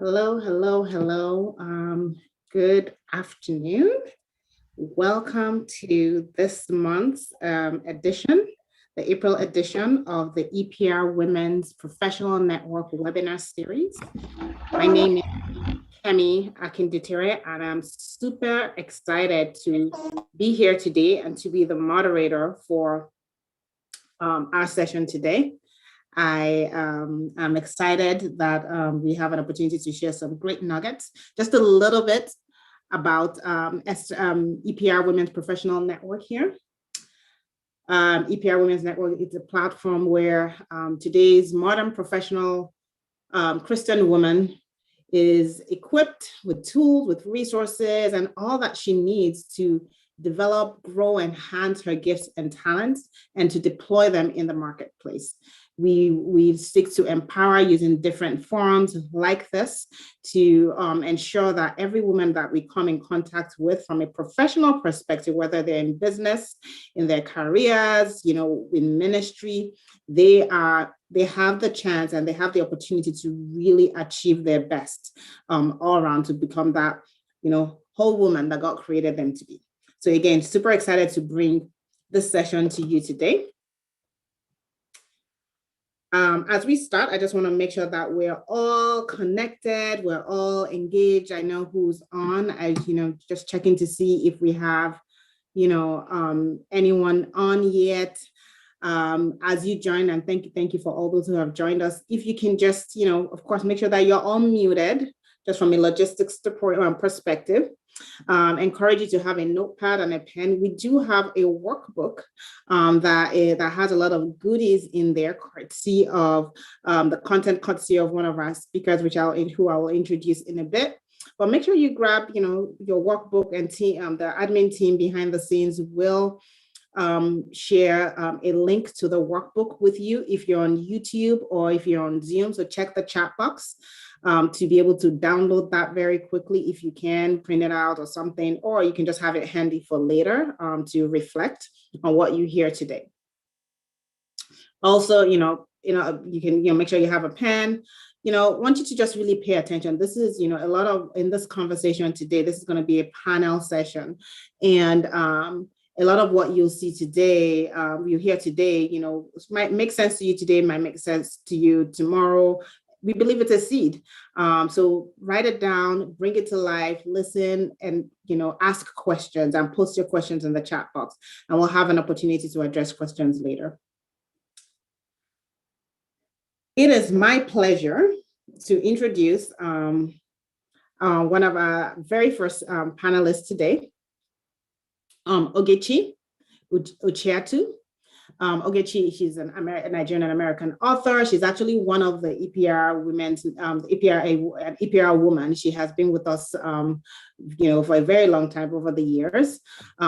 Hello, hello, hello. Good afternoon. Welcome to this month's edition, the April edition of the EPR Women's Professional Network webinar series. My name is Kemi Akinditere, and I'm super excited to be here today and to be the moderator for our session today. I am excited that we have an opportunity to share some great nuggets, just a little bit about EPR Women's Professional Network here. EPR Women's Network is a platform where today's modern professional Christian woman is equipped with tools, with resources, and all that she needs to develop, grow, enhance her gifts and talents, and to deploy them in the marketplace. We seek to empower using different forums like this to ensure that every woman that we come in contact with from a professional perspective, whether they're in business, in their careers, in ministry, they have the chance and they have the opportunity to really achieve their best all around to become that, whole woman that God created them to be. So again, super excited to bring this session to you today. As we start, I just want to make sure that we're all connected, we're all engaged. I know who's on. Just checking to see if we have, anyone on yet. As you join, and thank you for all those who have joined us. If you can just, of course, make sure that you're all muted, just from a logistics perspective. Encourage you to have a notepad and a pen. We do have a workbook that has a lot of goodies in there, courtesy of the content courtesy of one of our speakers, who I will introduce in a bit. But make sure you grab, your workbook, and the admin team behind the scenes will share a link to the workbook with you if you're on YouTube or if you're on Zoom. So check the chat box to be able to download that very quickly if you can, print it out or something, or you can just have it handy for later to reflect on what you hear today. Also, you can make sure you have a pen. Want you to just really pay attention. This is, a lot of, in this conversation today, this is going to be a panel session. And a lot of what you'll see today, you hear today, might make sense to you today, might make sense to you tomorrow. We believe it's a seed. So write it down, bring it to life, listen, and, ask questions and post your questions in the chat box. And we'll have an opportunity to address questions later. It is my pleasure to introduce one of our very first panelists today, Ogechi Ucheatu. Ogechi, she's a Nigerian American author. She's actually one of the EPR women's, EPR woman. She has been with us, for a very long time over the years.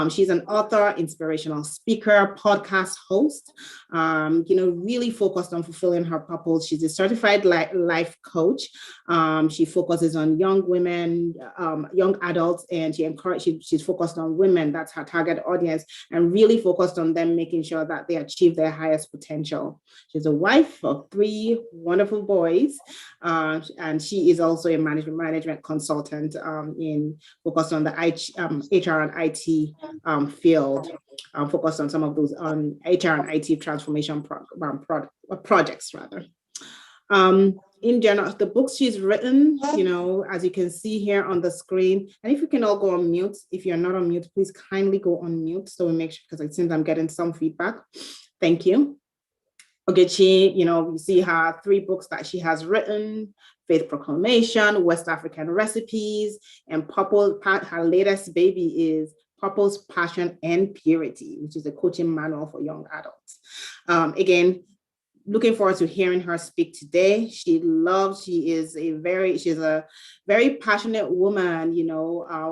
She's an author, inspirational speaker, podcast host, really focused on fulfilling her purpose. She's a certified life coach. She focuses on young women, young adults, and she's focused on women. That's her target audience, and really focused on them making sure that they achieve their highest potential. She's a wife of 3 wonderful boys, and she is also a management consultant focused on the HR and IT field, focused on some of those on HR and IT transformation projects rather. In general, the books she's written, as you can see here on the screen, and if you can all go on mute, if you're not on mute, please kindly go on mute so we make sure, because it seems I'm getting some feedback. Thank you. Ogechi, you see her 3 books that she has written: Faith Proclamation, West African Recipes, and her latest baby is Purpose, Passion, and Purity, which is a coaching manual for young adults. Again, looking forward to hearing her speak today. She's a very passionate woman,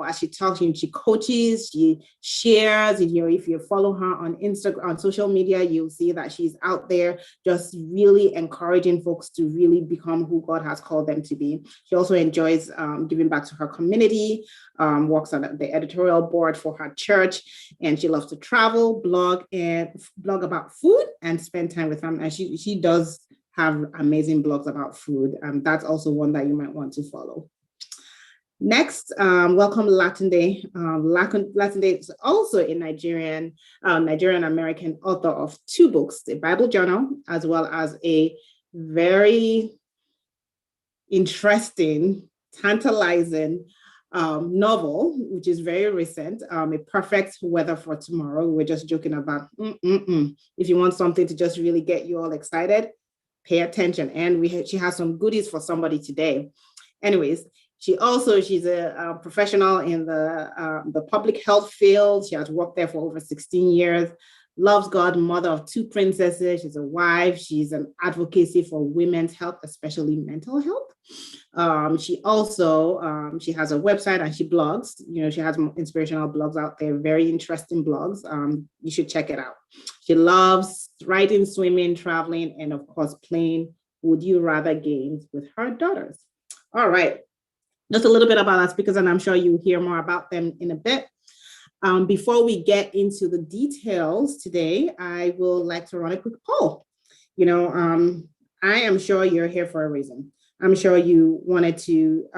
as she talks, she coaches, she shares, if you follow her on Instagram, on social media, you'll see that she's out there just really encouraging folks to really become who God has called them to be. She also enjoys giving back to her community, works on the editorial board for her church, and she loves to travel, blog about food, and spend time with family. And she does have amazing blogs about food. That's also one that you might want to follow. Next, welcome Latin Day. Latin Day is also a Nigerian American author of 2 books, a Bible journal, as well as a very interesting, tantalizing novel, which is very recent, A Perfect Weather for Tomorrow. We're just joking about, if you want something to just really get you all excited, pay attention. And she has some goodies for somebody today. Anyways, she's a professional in the public health field. She has worked there for over 16 years, loves God, mother of 2 princesses. She's a wife. She's an advocacy for women's health, especially mental health. She also, she has a website and she blogs. She has inspirational blogs out there, very interesting blogs. You should check it out. She loves writing, swimming, traveling, and of course, playing Would You Rather games with her daughters. All right. Just a little bit about our speakers, and I'm sure you'll hear more about them in a bit. Before we get into the details today, I will like to run a quick poll. I am sure you're here for a reason. I'm sure you wanted to,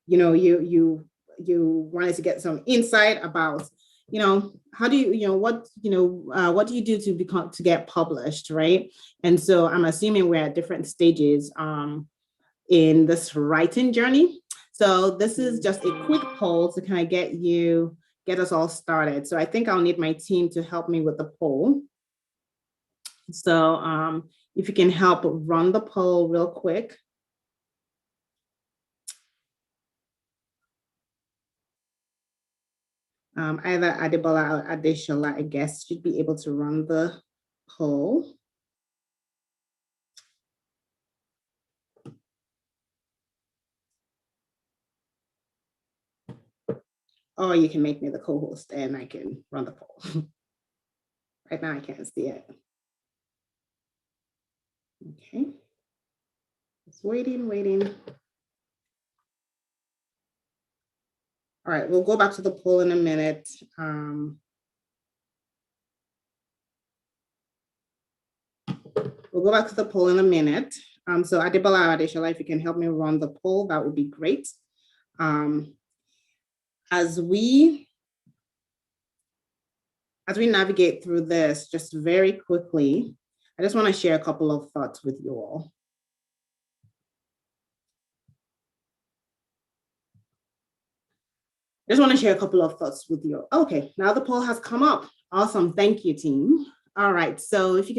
you wanted to get some insight about, how do you, what do you do to get published, right? And so I'm assuming we're at different stages in this writing journey. So this is just a quick poll to kind of get us all started. So I think I'll need my team to help me with the poll. So if you can help run the poll real quick. Either Adebola or Adeshola, I guess, should be able to run the poll. Or you can make me the co-host and I can run the poll. Right now I can't see it. Okay. Just waiting. All right, we'll go back to the poll in a minute. We'll go back to the poll in a minute. So Adebola Adeshola, if you can help me run the poll, that would be great. As we navigate through this, just very quickly, I just want to share a couple of thoughts with you all. Just want to share a couple of thoughts with you. Okay, now the poll has come up. Awesome, thank you, team. All right, so if you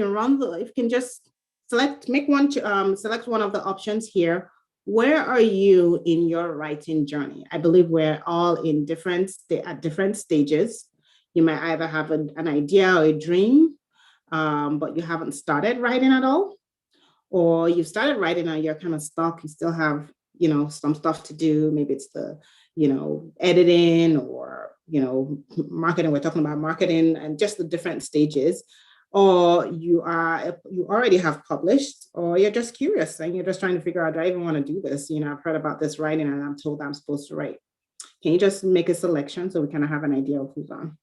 can just select one of the options here. Where are you in your writing journey? I believe we're all in at different stages. You might either have an idea or a dream, but you haven't started writing at all, or you've started writing and you're kind of stuck. You still have, some stuff to do. Maybe it's the, editing or, marketing. We're talking about marketing and just the different stages. Or you already have published, or you're just curious and you're just trying to figure out, do I even want to do this? I've heard about this writing and I'm told I'm supposed to write. Can you just make a selection so we kind of have an idea of who's on?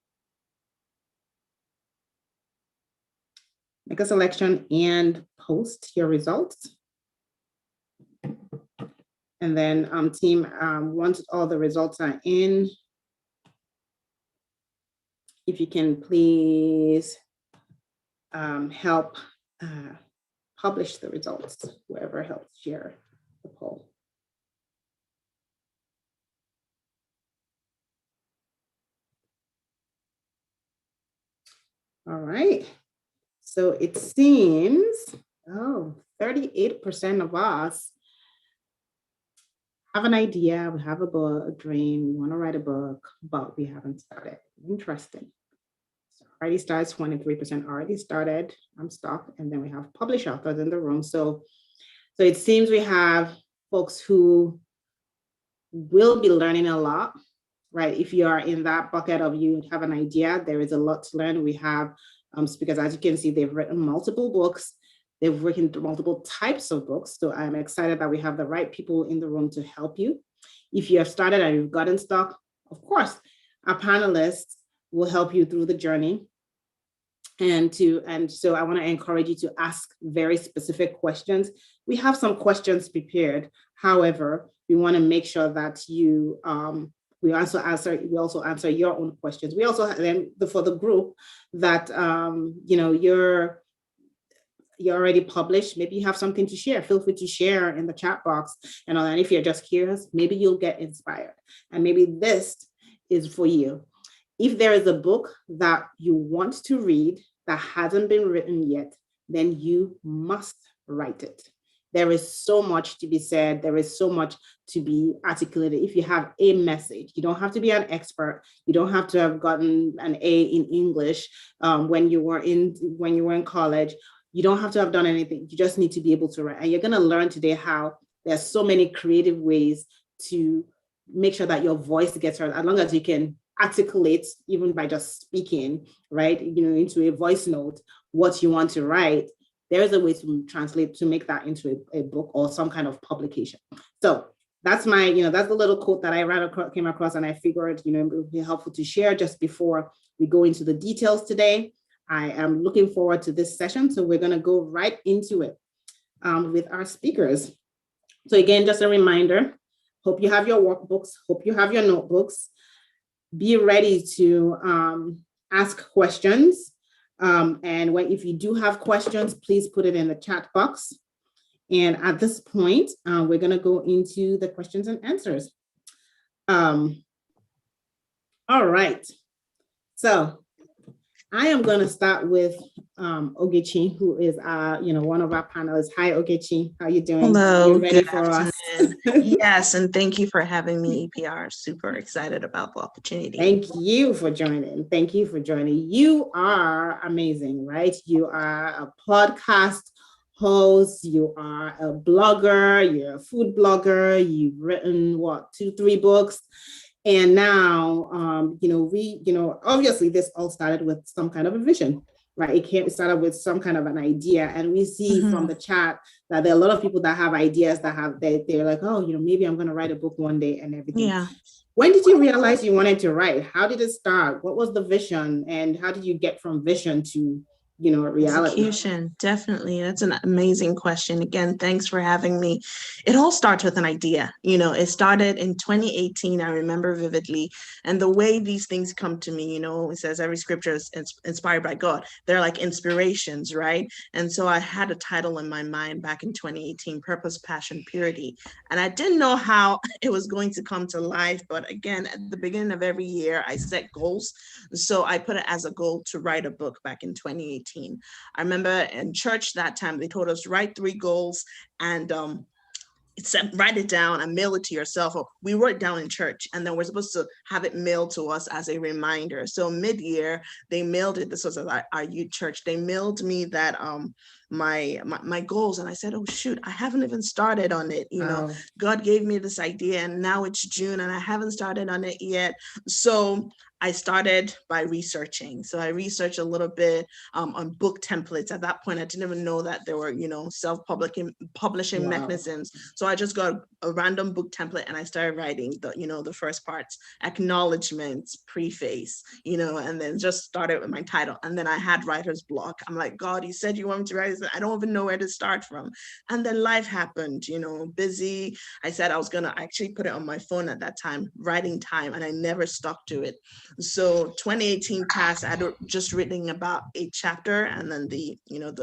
Make a selection and post your results. And then team, once all the results are in, if you can please help publish the results, whoever helps share the poll. All right, so it seems, 38% of us have an idea, we have a dream, we want to write a book, but we haven't started. Interesting. Already started, 23% already started. I'm stuck. And then we have published authors in the room. So it seems we have folks who will be learning a lot, right? If you are in that bucket of you have an idea, there is a lot to learn. We have speakers, as you can see, they've written multiple books. They've written multiple types of books. So I'm excited that we have the right people in the room to help you. If you have started and you've gotten stuck, of course, our panelists will help you through the journey. And so I want to encourage you to ask very specific questions. We have some questions prepared. However, we want to make sure that we also answer your own questions. We also then for the group that you're already published, maybe you have something to share, feel free to share in the chat box and all that. And if you're just curious, maybe you'll get inspired, and maybe this is for you. If there is a book that you want to read that hasn't been written yet, then you must write it. There is so much to be said. There is so much to be articulated. If you have a message, you don't have to be an expert. You don't have to have gotten an A in English when you were in college. You don't have to have done anything. You just need to be able to write. And you're going to learn today how there's so many creative ways to make sure that your voice gets heard, as long as you can articulate, even by just speaking, right, into a voice note, what you want to write. There is a way to translate, to make that into a book or some kind of publication. So that's that's the little quote that I came across, and I figured, it would be helpful to share just before we go into the details today. I am looking forward to this session, so we're going to go right into it with our speakers. So again, just a reminder, hope you have your workbooks, hope you have your notebooks. Be ready to ask questions. And if you do have questions, please put it in the chat box. And at this point, we're going to go into the questions and answers. All right. So I am going to start with Ogechi, who is one of our panelists. Hi, Ogechi. How are you doing? Hello. Are you ready for us? Yes, and thank you for having me, EPR. Super excited about the opportunity. Thank you for joining. Thank you for joining. You are amazing, right? You are a podcast host. You are a blogger. You're a food blogger. You've written 2-3 books. And now, obviously this all started with some kind of a vision, right? It started with some kind of an idea. And we see from the chat that there are a lot of people that have ideas they're like, oh, maybe I'm going to write a book one day and everything. Yeah. When did you realize you wanted to write? How did it start? What was the vision? And how did you get from vision to reality? Execution, definitely. That's an amazing question. Again, thanks for having me. It all starts with an idea. It started in 2018. I remember vividly. And the way these things come to me, it says every scripture is inspired by God. They're like inspirations, right? And so I had a title in my mind back in 2018, Purpose, Passion, Purity. And I didn't know how it was going to come to life. But again, at the beginning of every year, I set goals. So I put it as a goal to write a book back in 2018. I remember in church that time, they told us write 3 goals and write it down and mail it to yourself. Or we wrote it down in church, and then we're supposed to have it mailed to us as a reminder. So mid-year, they mailed it. This was at our youth church. They mailed me that my goals, and I said, oh shoot, I haven't even started on it. God gave me this idea, and now it's June and I haven't started on it yet. So I started by researching. So I researched a little bit on book templates. At that point, I didn't even know that there were, self-publishing mechanisms. So I just got a random book template and I started writing the first parts, acknowledgements, preface, and then just started with my title. And then I had writer's block. I'm like, God, you said you want me to write this. I don't even know where to start from. And then life happened, busy. I said I was going to actually put it on my phone at that time, writing time, and I never stuck to it. So 2018 passed. I had just written about 8 chapters, and then the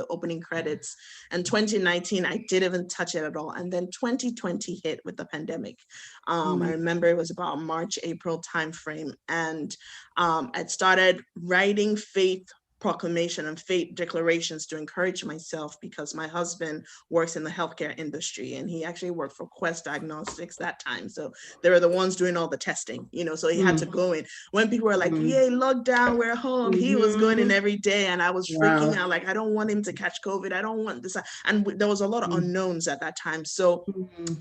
opening credits. And 2019, I didn't even touch it at all. And then 2020 hit with the pandemic. I remember it was about March, April timeframe, and I started writing faith proclamation and faith declarations to encourage myself, because my husband works in the healthcare industry, and he actually worked for Quest Diagnostics that time. So they were the ones doing all the testing, so he had to go in. When people were like, yay, lockdown, we're home, he was going in every day, and I was freaking out, like, I don't want him to catch COVID. I don't want this. And there was a lot of unknowns at that time. So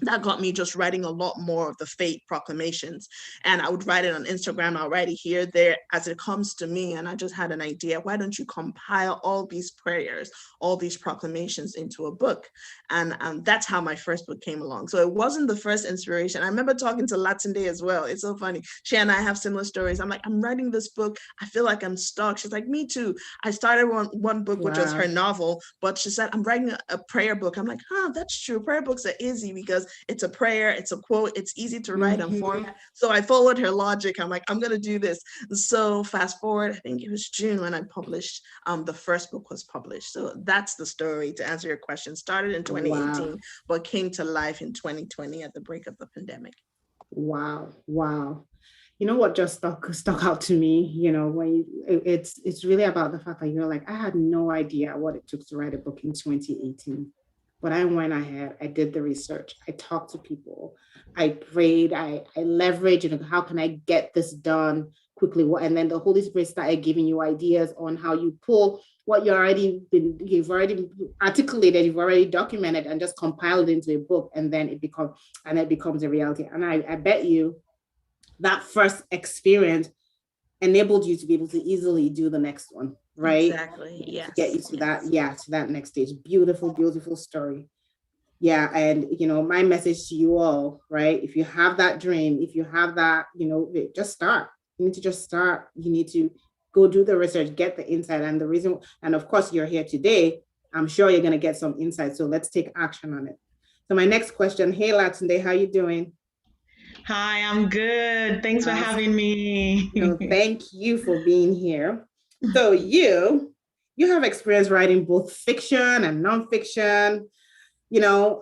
that got me just writing a lot more of the faith proclamations. And I would write it on Instagram. I'll write it here, there, as it comes to me. And I just had an idea. Why don't don't you compile all these prayers, all these proclamations into a book? And that's how my first book came along. So it wasn't the first inspiration. I remember talking to Latin Day as well. It's so funny. She and I have similar stories. I'm like, I'm writing this book. I feel like I'm stuck. She's like, me too. I started one book, which was her novel, but she said, I'm writing a prayer book. I'm like, that's true. Prayer books are easy because it's a prayer, it's a quote, it's easy to write and format. So I followed her logic. I'm like, I'm going to do this. So fast forward, I think it was June when I published, the first book was published. So that's the story to answer your question. Started in 2018, but came to life in 2020 at the break of the pandemic. Wow. You know what just stuck out to me, you know, when it's really about the fact that you're like, I had no idea what it took to write a book in 2018. But I went ahead, I did the research, I talked to people, I prayed, I leveraged, you know, how can I get this done quickly? And then the Holy Spirit started giving you ideas on how you pull what you've already articulated, you've already documented, and just compiled into a book, and then it becomes a reality. And I bet you that first experience enabled you to be able to easily do the next one, right? Exactly. Yes. To get you to that next stage. Beautiful story. Yeah. And, you know, my message to you all, right? If you have that dream, if you have that, you know, just start. You need to just start. You need to go do the research, get the insight. And the reason, and of course you're here today, I'm sure you're going to get some insight. So let's take action on it. So my next question, hey Latunde, how you doing? Hi, I'm good. Thanks for having me. Thank you for being here. So you have experience writing both fiction and nonfiction. You know,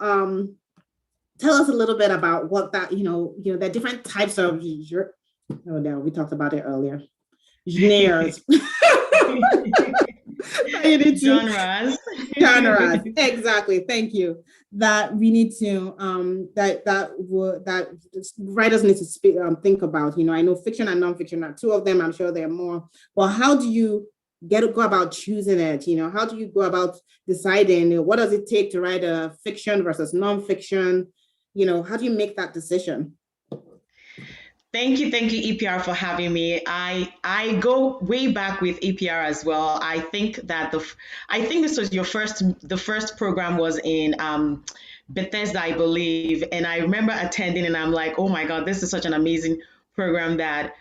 tell us a little bit about what that, you know, the different types of we talked about it earlier. Genres. Genres. Exactly. Thank you. That we need to that writers need to think about. You know, I know fiction and nonfiction are two of them. I'm sure there are more. Well, how do you go about choosing it? You know, how do you go about deciding what does it take to write a fiction versus nonfiction? You know, how do you make that decision? Thank you, EPR, for having me. I go way back with EPR as well. I think that this was the first program was in Bethesda, I believe, and I remember attending, and I'm like, oh my God, this is such an amazing program that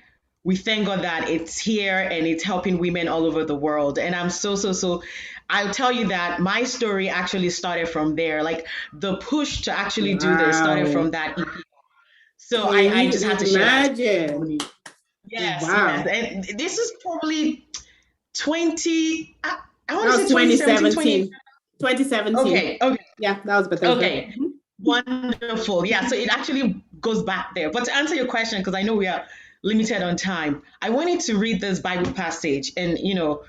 we thank God that it's here and it's helping women all over the world. And I'm so. I'll tell you that my story actually started from there. Like the push to actually do this started from that EPR. So I just had to share that. Yes, wow. Yes. And this is probably 20, I want to say 2017. 2017. Okay. Yeah, that was Bethesda. Okay. Wonderful. Yeah, so it actually goes back there. But to answer your question, because I know we are limited on time, I wanted to read this Bible passage. And, you know,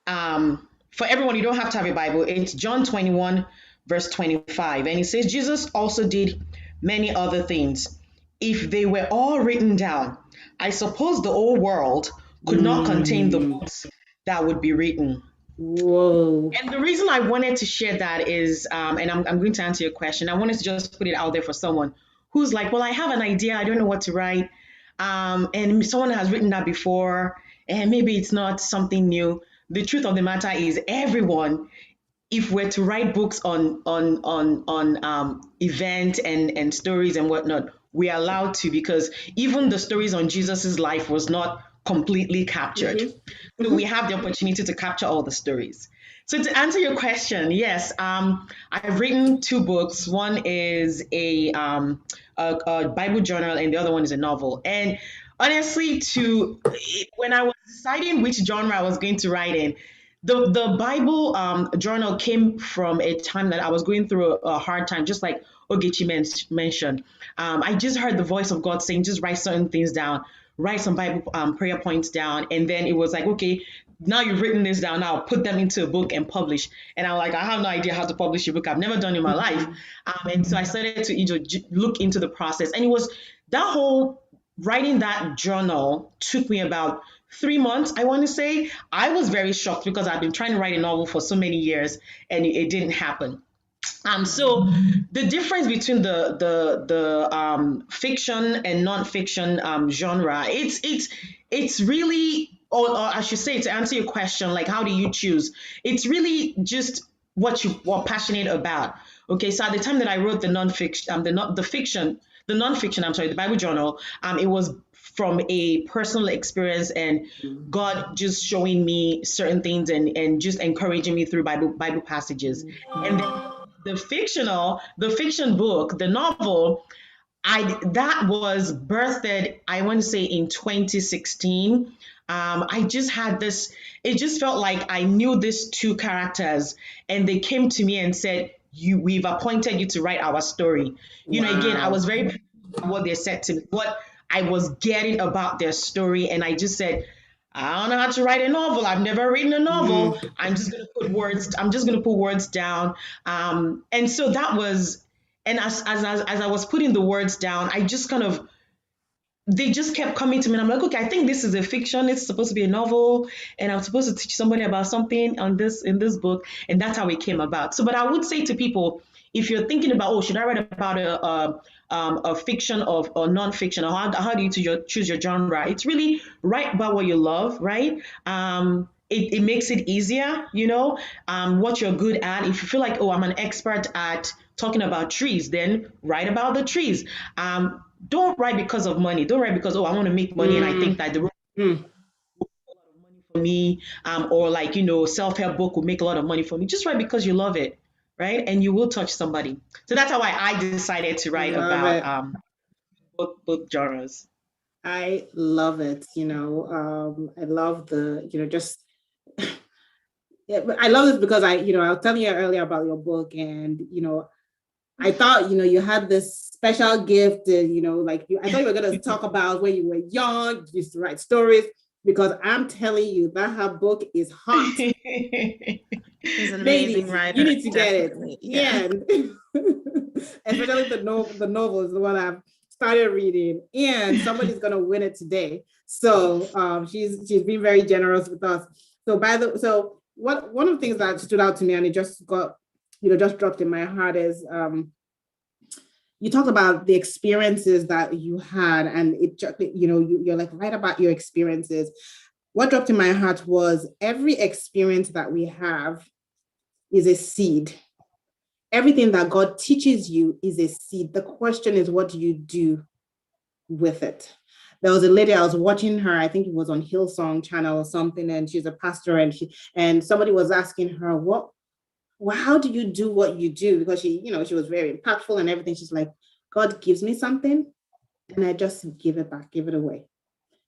for everyone, you don't have to have a Bible. It's John 21, verse 25. And it says, Jesus also did many other things. If they were all written down, I suppose the whole world could not contain the books that would be written. Whoa. And the reason I wanted to share that is, and I'm going to answer your question, I wanted to just put it out there for someone who's like, well, I have an idea, I don't know what to write, and someone has written that before, and maybe it's not something new. The truth of the matter is everyone, if we're to write books on event and stories and whatnot, we are allowed to, because even the stories on Jesus's life was not completely captured. So we have the opportunity to capture all the stories. So to answer your question, yes, I've written two books. One is a Bible journal, and the other one is a novel. And honestly, when I was deciding which genre I was going to write in, the Bible journal came from a time that I was going through a hard time, just like Ogechi mentioned. I just heard the voice of God saying, just write certain things down, write some Bible prayer points down. And then it was like, okay, now you've written this down, now put them into a book and publish. And I'm like, I have no idea how to publish a book. I've never done it in my life. And so I started to look into the process. And it was that whole writing that journal took me about 3 months, I want to say. I was very shocked because I've been trying to write a novel for so many years and it didn't happen. So the difference between the fiction and non-fiction genre, it's really or I should say, to answer your question, like how do you choose? It's really just what you are passionate about. Okay, so at the time that I wrote the nonfiction, the nonfiction, I'm sorry, the Bible journal, it was from a personal experience and God just showing me certain things and just encouraging me through Bible passages. And then the fiction book, the novel, I that was birthed, I want to say in 2016. I just had this, it just felt like I knew these two characters and they came to me and said, we've appointed you to write our story. You know, again, I Wow. was very proud of what they said to me, what I was getting about their story. And I just said, I don't know how to write a novel. I've never written a Mm, novel. I'm just gonna put words down. And so that was, and as I was putting the words down, I just kind of, they just kept coming to me and I'm like, okay, I think this is a fiction, it's supposed to be a novel, and I'm supposed to teach somebody about something on this in this book. And that's how it came about. So but I would say to people, if you're thinking about, oh, should I write about a fiction or non-fiction, or how do you choose your genre, it's really write about what you love, right? It makes it easier, what you're good at. If you feel like, oh, I'm an expert at talking about trees, then write about the trees. Don't write because of money. Don't write because, oh, I want to make money and I mm, think that the money mm. for me, or like, self-help book will make a lot of money for me. Just write because you love it, right? And you will touch somebody. So that's how I decided to write Love about it. both genres. I love it. I love just yeah, but I love this because I was telling you earlier about your book, and I thought, you had this special gift, and, I thought you were going to talk about when you were young, you used to write stories, because I'm telling you that her book is hot. He's an amazing Ladies, you writer, need to get it. definitely. Yeah. Yeah. Especially the novel is the one I've started reading, and somebody's going to win it today. So she's been very generous with us. So one of the things that stood out to me, and it just just dropped in my heart, is you talked about the experiences that you had, and you're like, write about your experiences. What dropped in my heart was every experience that we have is a seed. Everything that God teaches you is a seed. The question is, what do you do with it? There was a lady, I was watching her, I think it was on Hillsong channel or something, and she's a pastor, and somebody was asking her, how do you do what you do? Because she was very impactful and everything. She's like, God gives me something and I just give it back, give it away.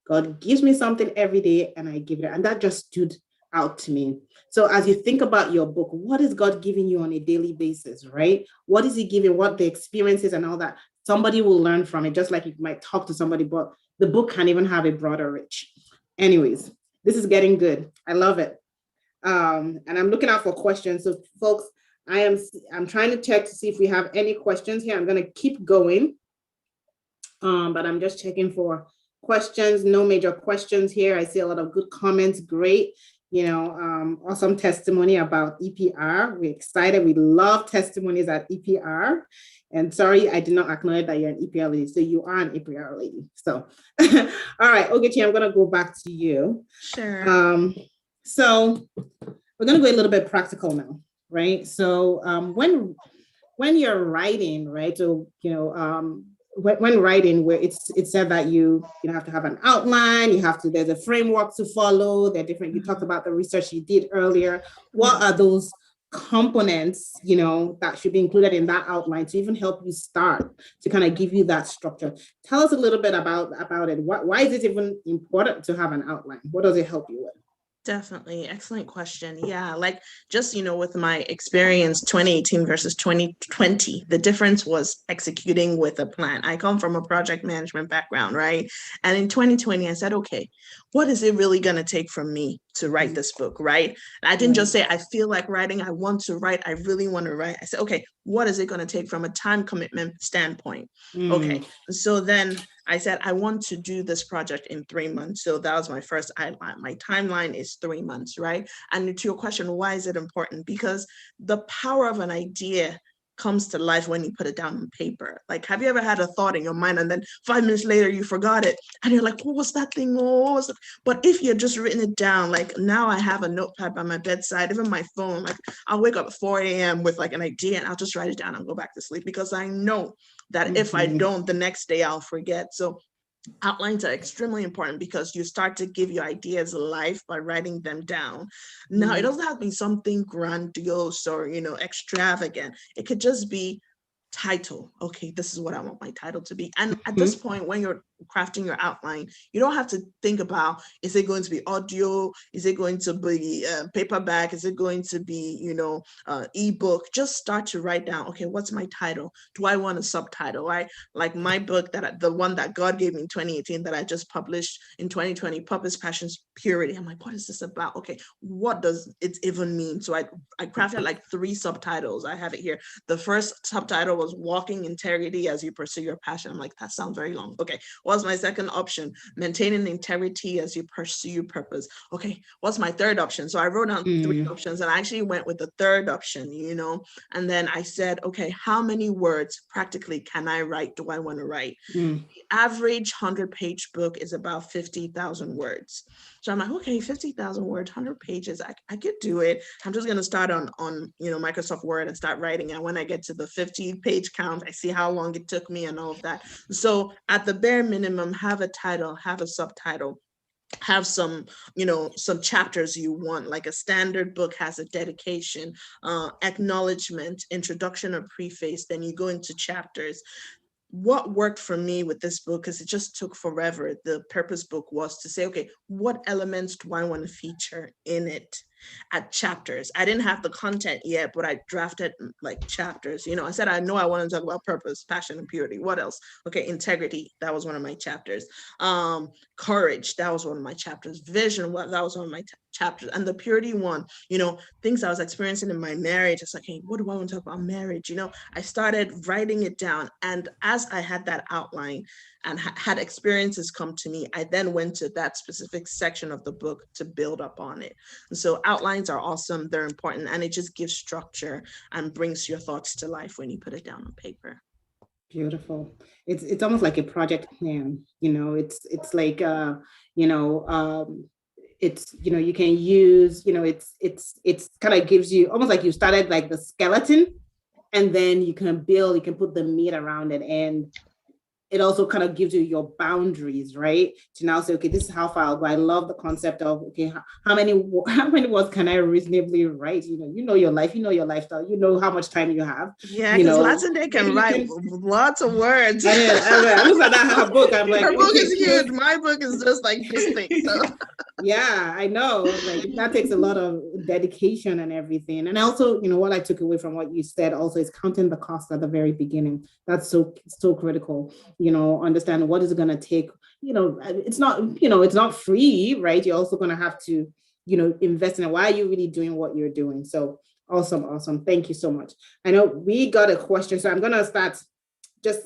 God gives me something every day and I give it. And that just stood out to me. So as you think about your book, what is God giving you on a daily basis, right? What is he giving, what the experiences and all that? Somebody will learn from it, just like you might talk to somebody, but the book can even have a broader reach. Anyways, this is getting good. I love it. And I'm looking out for questions. So folks, I'm trying to check to see if we have any questions here. I'm going to keep going. But I'm just checking for questions. No major questions here. I see a lot of good comments. Great. Awesome testimony about EPR. We're excited. We love testimonies at EPR. And sorry, I did not acknowledge that you're an EPR lady. So you are an EPR lady. So, all right, Ogechi, I'm going to go back to you. Sure. So we're going to go a little bit practical now, right? So when you're writing, right? So, when writing, where it's said that you have to have an outline, there's a framework to follow. They're different. You talked about the research you did earlier. What are those components, that should be included in that outline to even help you start, to kind of give you that structure? Tell us a little bit about it. Why is it even important to have an outline? What does it help you with? Definitely. Excellent question. Yeah. Like just, with my experience, 2018 versus 2020, the difference was executing with a plan. I come from a project management background, right? And in 2020, I said, okay, what is it really going to take from me to write this book, right? And I didn't just say, I feel like writing, I want to write, I really want to write. I said, okay, what is it going to take from a time commitment standpoint? Okay. So then I said, I want to do this project in 3 months. So that was my first outline. My timeline is 3 months, right? And to your question, why is it important? Because the power of an idea comes to life when you put it down on paper. Like, have you ever had a thought in your mind and then 5 minutes later you forgot it and you're like, what was that thing? Oh, what was it? But if you're just written it down, like now I have a notepad by my bedside, even my phone, like I'll wake up at 4 a.m. with like an idea and I'll just write it down and go back to sleep, because I know that if I don't, the next day I'll forget. So outlines are extremely important because you start to give your ideas life by writing them down. Now, it doesn't have to be something grandiose or, extravagant. It could just be title. Okay, this is what I want my title to be. And at this point, when you're crafting your outline, you don't have to think about, is it going to be audio? Is it going to be paperback? Is it going to be, ebook? Just start to write down, okay, what's my title? Do I want a subtitle? Right? Like my book, the one that God gave me in 2018 that I just published in 2020, Purpose, Passions, Purity. I'm like, what is this about? Okay, what does it even mean? So I crafted like 3 subtitles. I have it here. The first subtitle was Walking Integrity as You Pursue Your Passion. I'm like, that sounds very long. Okay, what's my second option? Maintaining integrity as you pursue your purpose. Okay, what's my third option? So I wrote down 3 options and I actually went with the third option, and then I said, okay, how many words practically can I write? Do I want to write? The average 100-page book is about 50,000 words. So I'm like, okay, 50,000 words, 100 pages, I could do it. I'm just going to start on Microsoft Word and start writing. And when I get to the 50-page count, I see how long it took me and all of that. So at the bare minimum, have a title, have a subtitle, have some chapters you want. Like a standard book has a dedication, acknowledgement, introduction or preface, then you go into chapters. What worked for me with this book, because it just took forever, the purpose book, was to say, okay, what elements do I want to feature in it at chapters? I didn't have the content yet, but I drafted like chapters. I said, I know I want to talk about purpose, passion, and purity. What else? Okay, integrity, that was one of my chapters. Courage, that was one of my chapters. Vision, that was one of my chapters. And the purity one, things I was experiencing in my marriage. It's like, hey, what do I want to talk about marriage? I started writing it down. And as I had that outline and had experiences come to me, I then went to that specific section of the book to build up on it. And so outlines are awesome. They're important. And it just gives structure and brings your thoughts to life when you put it down on paper. Beautiful. It's almost like a project plan. It's like it's you can use it's kind of gives you almost like you started like the skeleton, and then you can put the meat around it, and it also kind of gives you your boundaries, right? To now say, okay, this is how far I'll go. I love the concept of, okay, how many words can I reasonably write? Your life, your lifestyle, how much time you have. Yeah, because Latin can write lots of words. I look at that her book. I'm like, her book is huge. My book is just like this thing. So. Yeah, I know. Like that takes a lot of dedication and everything. And also, what I took away from what you said also is counting the cost at the very beginning. That's so critical. Understand what is it going to take. It's not free, right? You're also going to have to, invest in it. Why are you really doing what you're doing? So awesome. Thank you so much. I know we got a question, so I'm going to start just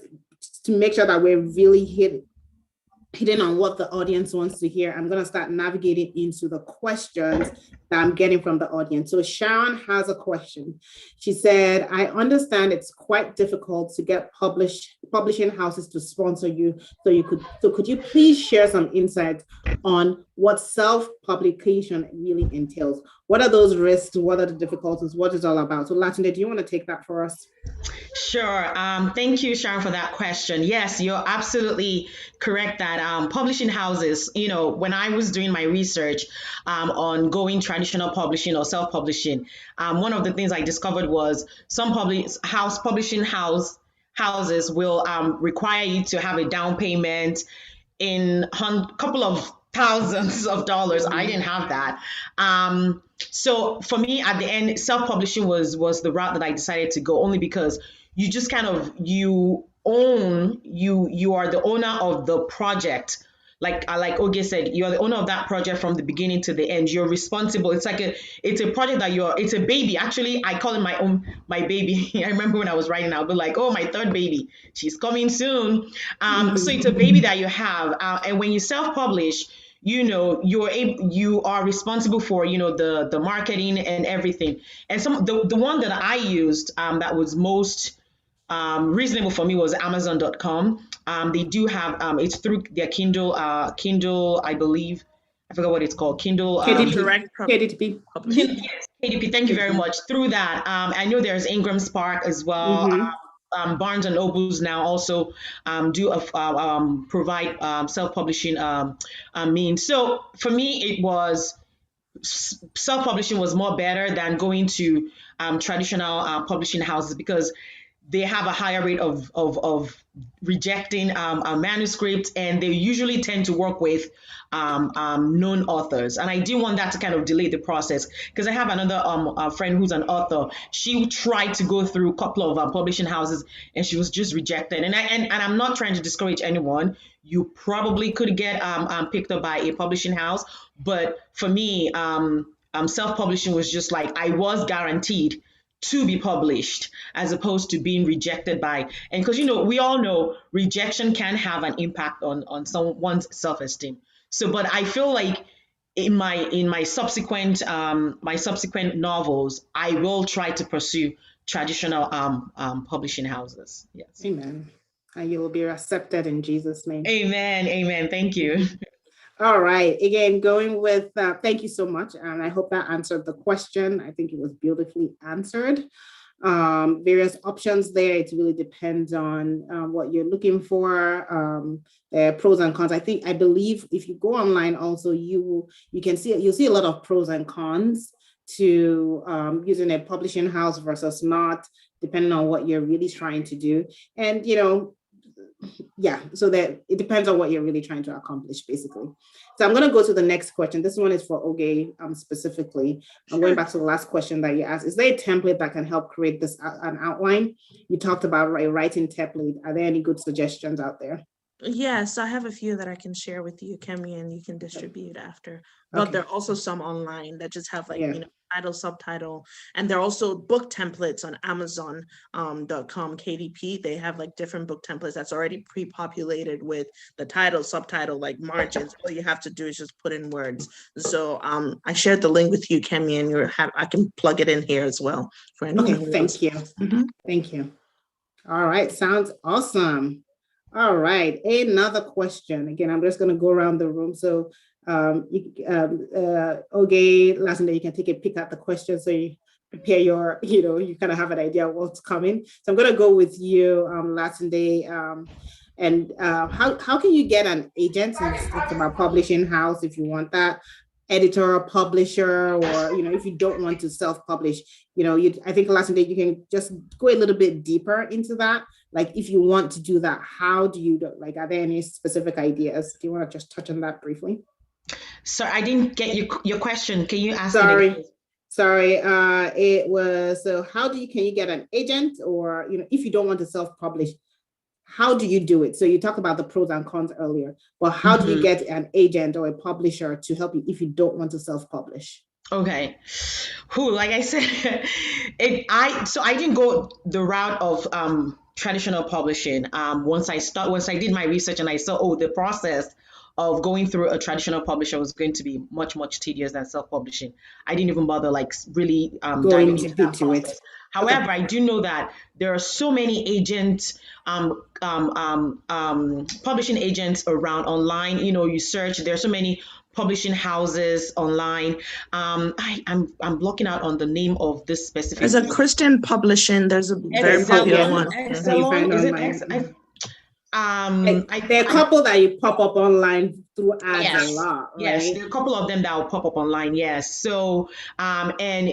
to make sure that we're really hitting on what the audience wants to hear. I'm going to start navigating into the questions that I'm getting from the audience. So Sharon has a question. She said, I understand it's quite difficult to get publishing houses to sponsor you. So could you please share some insight on what self-publication really entails? What are those risks? What are the difficulties? What is it all about? So Latunde, do you want to take that for us? Sure. Thank you, Sharon, for that question. Yes, you're absolutely correct that publishing houses, when I was doing my research on going traditional publishing or self-publishing, one of the things I discovered was some publishing houses will require you to have a down payment in a couple of thousands of dollars. I didn't have that. So for me, at the end, self-publishing was the route that I decided to go, only because you just you are the owner of the project. Like Oge said, you are the owner of that project from the beginning to the end. You're responsible. It's a project that it's a baby. Actually, I call it my baby. I remember when I was writing, I'll be like, oh, my third baby, she's coming soon. So it's a baby that you have. And when you self-publish, you are responsible for, the marketing and everything. And the one that I used, that was most reasonable for me, was Amazon.com. They do have, it's through their Kindle, I believe. I forgot what it's called. Kindle. KDP. KDP. Yes, KDP. Thank you very much. Through that, I know there's Ingram Spark as well. Barnes and Nobles now also do provide self-publishing means. So for me, it was self-publishing was more better than going to traditional publishing houses, because they have a higher rate of rejecting a manuscript, and they usually tend to work with known authors. And I didn't want that to kind of delay the process, because I have another friend who's an author. She tried to go through a couple of publishing houses, and she was just rejected. And I'm not trying to discourage anyone. You probably could get picked up by a publishing house, but for me, self-publishing was just like, I was guaranteed to be published, as opposed to being rejected by, and because we all know rejection can have an impact on someone's self-esteem. So, but I feel like in my subsequent novels, I will try to pursue traditional publishing houses. Yes. Amen. And you will be accepted in Jesus' name. Amen. Thank you. All right. Again, going with, thank you so much. And I hope that answered the question. I think it was beautifully answered. Various options there. It really depends on what you're looking for. There are pros and cons. I believe if you go online also, you'll see a lot of pros and cons to using a publishing house versus not, depending on what you're really trying to do. And, yeah, so that it depends on what you're really trying to accomplish, basically. So I'm going to go to the next question. This one is for Oge specifically. I'm going back to the last question that you asked. Is there a template that can help create an outline? You talked about a writing template. Are there any good suggestions out there? Yes, I have a few that I can share with you, Kemi, and you can distribute after. But there are also some online that just have title, subtitle, and there are also book templates on Amazon.com, KDP. They have different book templates that's already pre-populated with the title, subtitle, margins. All you have to do is just put in words. So I shared the link with you, Kemi, and I can plug it in here as well for anyone. Okay, thank you. Thank you. All right, sounds awesome. All right, another question. Again, I'm just going to go around the room. So, Oge, Lasinde, you can take a peek at the question so you prepare your, you kind of have an idea of what's coming. So I'm going to go with you, Lasinde. And how can you get an agent? Since it's about publishing house, if you want that, editor, publisher, or if you don't want to self-publish, I think Lasinde, you can just go a little bit deeper into that. If you want to do that, how do you do? Are there any specific ideas? Do you want to just touch on that briefly? Sorry, I didn't get your question. Can you ask? Sorry. It was, so can you get an agent, or if you don't want to self-publish, how do you do it? So you talked about the pros and cons earlier, but how do you get an agent or a publisher to help you if you don't want to self-publish? Okay. Like I said, I didn't go the route of traditional publishing. Once I did my research and I saw, the process of going through a traditional publisher was going to be much, much tedious than self-publishing. I didn't even bother really diving into it. However, I do know that there are so many agents, publishing agents around online. You search, there are so many publishing houses online. I'm blocking out on the name of this specific. There's a Christian publishing. There's a very popular one. There are a couple that you pop up online through ads a lot, right? Yes, there are a couple of them that will pop up online. Yes. So, and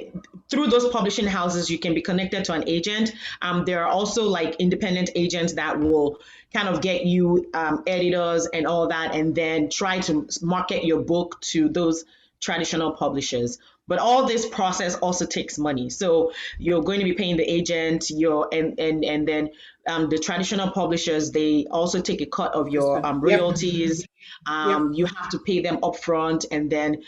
through those publishing houses, you can be connected to an agent. There are also independent agents that will kind of get you editors and all that, and then try to market your book to those traditional publishers. But all this process also takes money. So you're going to be paying the agent, and then the traditional publishers, they also take a cut of your royalties. You have to pay them upfront, and then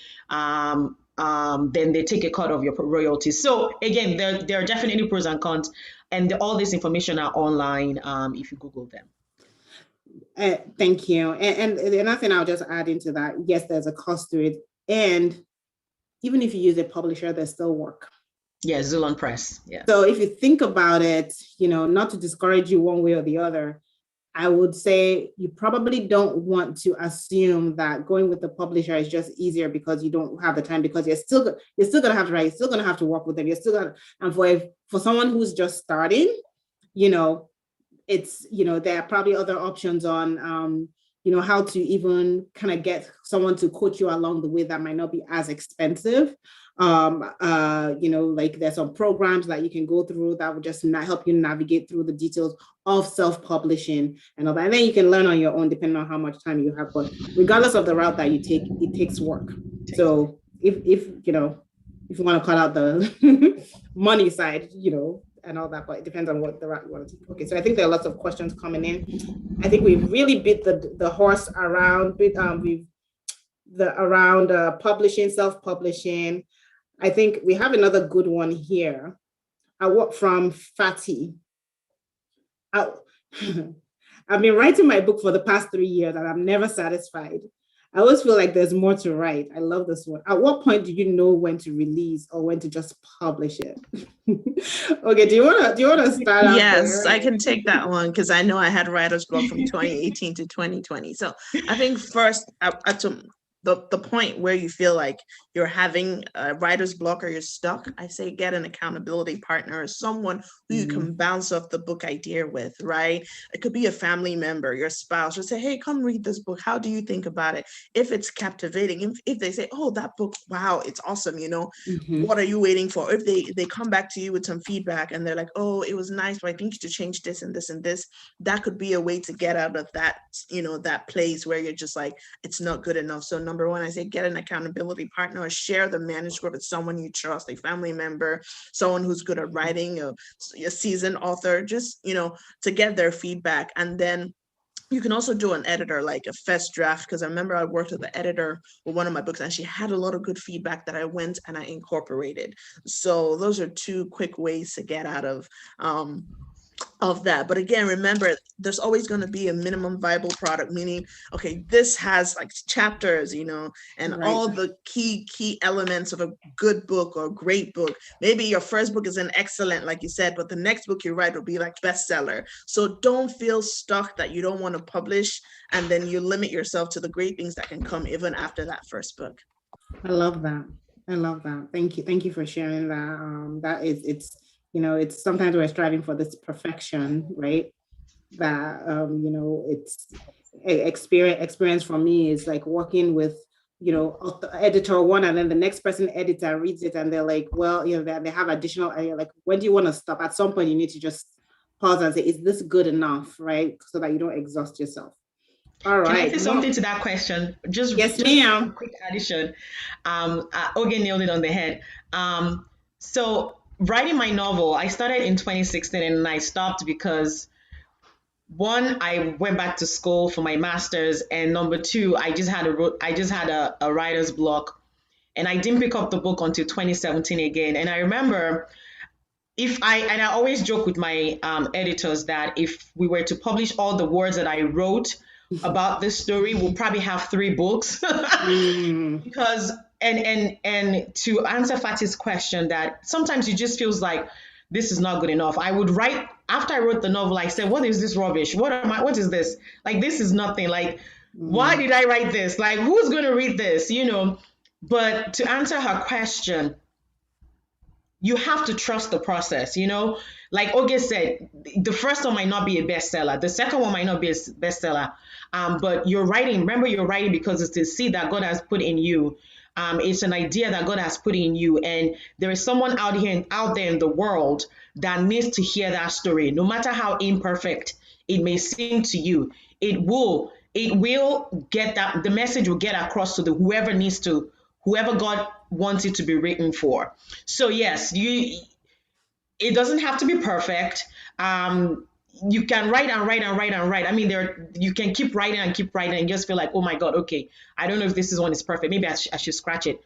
they take a cut of your royalties. So again, there are definitely pros and cons, and all this information are online if you Google them. Thank you. And another thing I'll just add into that, yes, there's a cost to it. And even if you use a publisher, there's still work. Yeah, Zulon Press. Yeah. So if you think about it, not to discourage you one way or the other, I would say you probably don't want to assume that going with the publisher is just easier because you don't have the time, because you're still gonna have to write, you're still gonna have to work with them, you're still gonna, and for someone who's just starting, it's there are probably other options on how to even kind of get someone to coach you along the way that might not be as expensive. Like there's some programs that you can go through that will just help you navigate through the details of self-publishing and all that. And then you can learn on your own depending on how much time you have. But regardless of the route that you take, it takes work. So if you want to cut out the money side, and all that, but it depends on what the route you want to take. Okay, so I think there are lots of questions coming in. I think we've really beat the horse around, around publishing, self-publishing. I think we have another good one here. From Fatty. I've been writing my book for the past 3 years and I'm never satisfied. I always feel like there's more to write. I love this one. At what point do you know when to release or when to just publish it? Okay, do you want to start out? Yes, I can take that one because I know I had writer's block from 2018 to 2020. So I think first, the point where you feel like you're having a writer's block or you're stuck, I say get an accountability partner or someone who you can bounce off the book idea with, right? It could be a family member, your spouse, or say, hey, come read this book. How do you think about it? If it's captivating, if they say, oh, that book, wow, it's awesome, what are you waiting for? If they come back to you with some feedback and they're like, oh, it was nice, but I think you should change this and this and this, that could be a way to get out of that, that place where you're just like, it's not good enough. So number one, I say get an accountability partner or share the manuscript with someone you trust, a family member, someone who's good at writing, a seasoned author, just, to get their feedback. And then you can also do an editor, like a first draft, because I remember I worked with the editor with one of my books and she had a lot of good feedback that I went and I incorporated. So those are two quick ways to get out of that. But again, remember, there's always going to be a minimum viable product, meaning, okay, this has like chapters, and right, all the key elements of a good book or a great book. Maybe your first book is an excellent, like you said, but the next book you write will be like bestseller. So don't feel stuck that you don't want to publish, and then you limit yourself to the great things that can come even after that first book. I love that. Thank you for sharing that. It's sometimes we're striving for this perfection, right? That, it's experience for me is like working with, editor one, and then the next person edits and reads it and they're like, well, they have additional, like, when do you want to stop? At some point you need to just pause and say, is this good enough, right? So that you don't exhaust yourself. All right. Can I say something to that question? Yes, ma'am. A quick addition. Oge nailed it on the head. So writing my novel, I started in 2016 and I stopped because one, I went back to school for my master's, and number two, I just had a writer's block, and I didn't pick up the book until 2017 again. And I remember I always joke with my editors that if we were to publish all the words that I wrote about this story, we'll probably have 3 books. Because and to answer Fatih's question, that sometimes it just feels like this is not good enough. I would write, after I wrote the novel, I said, what is this rubbish? What is this? Like, this is nothing. Like, why did I write this? Like, who's going to read this? But to answer her question, you have to trust the process, Like Oge said, the first one might not be a bestseller. The second one might not be a bestseller. But you're writing because it's the seed that God has put in you. It's an idea that God has put in you. And there is someone out there in the world that needs to hear that story. No matter how imperfect it may seem to you, it will get that, the message will get across to whoever God wants it to be written for. So yes, it doesn't have to be perfect. You can write and write and write and write. I mean, you can keep writing and just feel like, oh my God, okay, I don't know if this one is perfect. Maybe I should scratch it.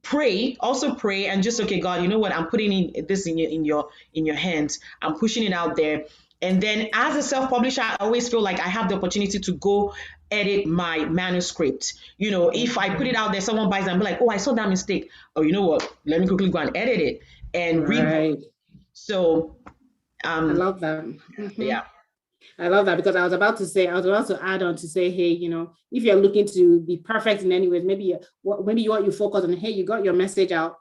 Pray, and just, okay, God, you know what? I'm putting this in your hands. I'm pushing it out there. And then as a self-publisher, I always feel like I have the opportunity to go edit my manuscript. If I put it out there, someone buys it and be like, oh, I saw that mistake. Oh, you know what? Let me quickly go and edit it and Right. So I love that. yeah. I love that, because I was about to add on to say, hey, if you're looking to be perfect in any ways, maybe you want you focus on, hey, you got your message out.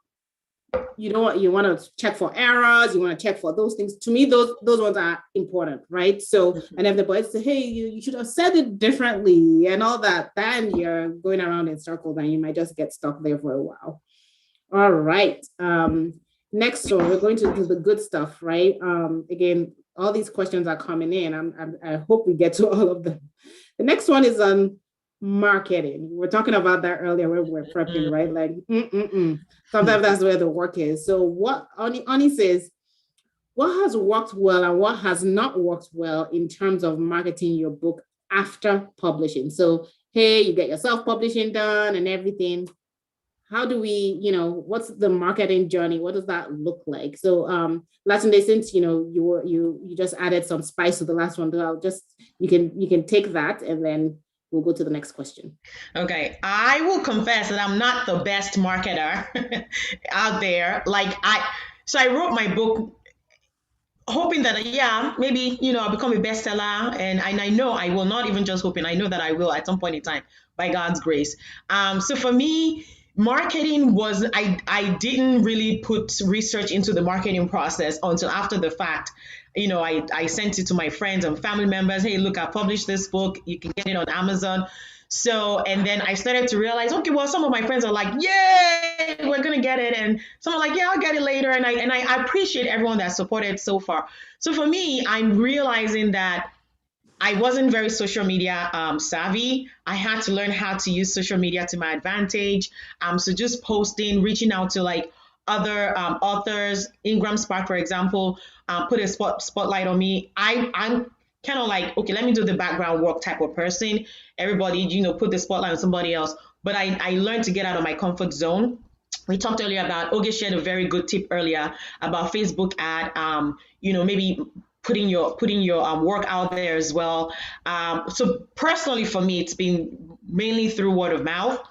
You want to check for errors. You want to check for those things. To me, those ones are important, right? So, and if the boys say, hey, you should have said it differently and all that, then you're going around in circles and you might just get stuck there for a while. All right. Next one, we're going to do the good stuff, right? Again, all these questions are coming in. I hope we get to all of them. The next one is on marketing. We were talking about that earlier when we were prepping, right? Like, sometimes that's where the work is. So what Ani says, what has worked well and what has not worked well in terms of marketing your book after publishing? So, hey, you get your self-publishing done and everything. How do we, what's the marketing journey? What does that look like? So Latunde, since you just added some spice to the last one, you can take that and then we'll go to the next question. Okay, I will confess that I'm not the best marketer out there. So I wrote my book hoping that maybe I'll become a bestseller, and I know I will, not even just hoping, I know that I will at some point in time by God's grace. So for me, marketing was, I didn't really put research into the marketing process until after the fact. I sent it to my friends and family members. Hey, look, I published this book. You can get it on Amazon. So, and then I started to realize, okay, well, some of my friends are like, yay, we're going to get it. And some are like, yeah, I'll get it later. And I appreciate everyone that supported so far. So for me, I'm realizing that I wasn't very social media savvy. I had to learn how to use social media to my advantage. So just posting, reaching out to like other authors. Ingram Spark, for example, put a spotlight on me. I'm kind of like, okay, let me do the background work type of person. Everybody, put the spotlight on somebody else. But I learned to get out of my comfort zone. We talked earlier about, Oge shared a very good tip earlier about Facebook ad, maybe putting your work out there as well. So personally for me, it's been mainly through word of mouth,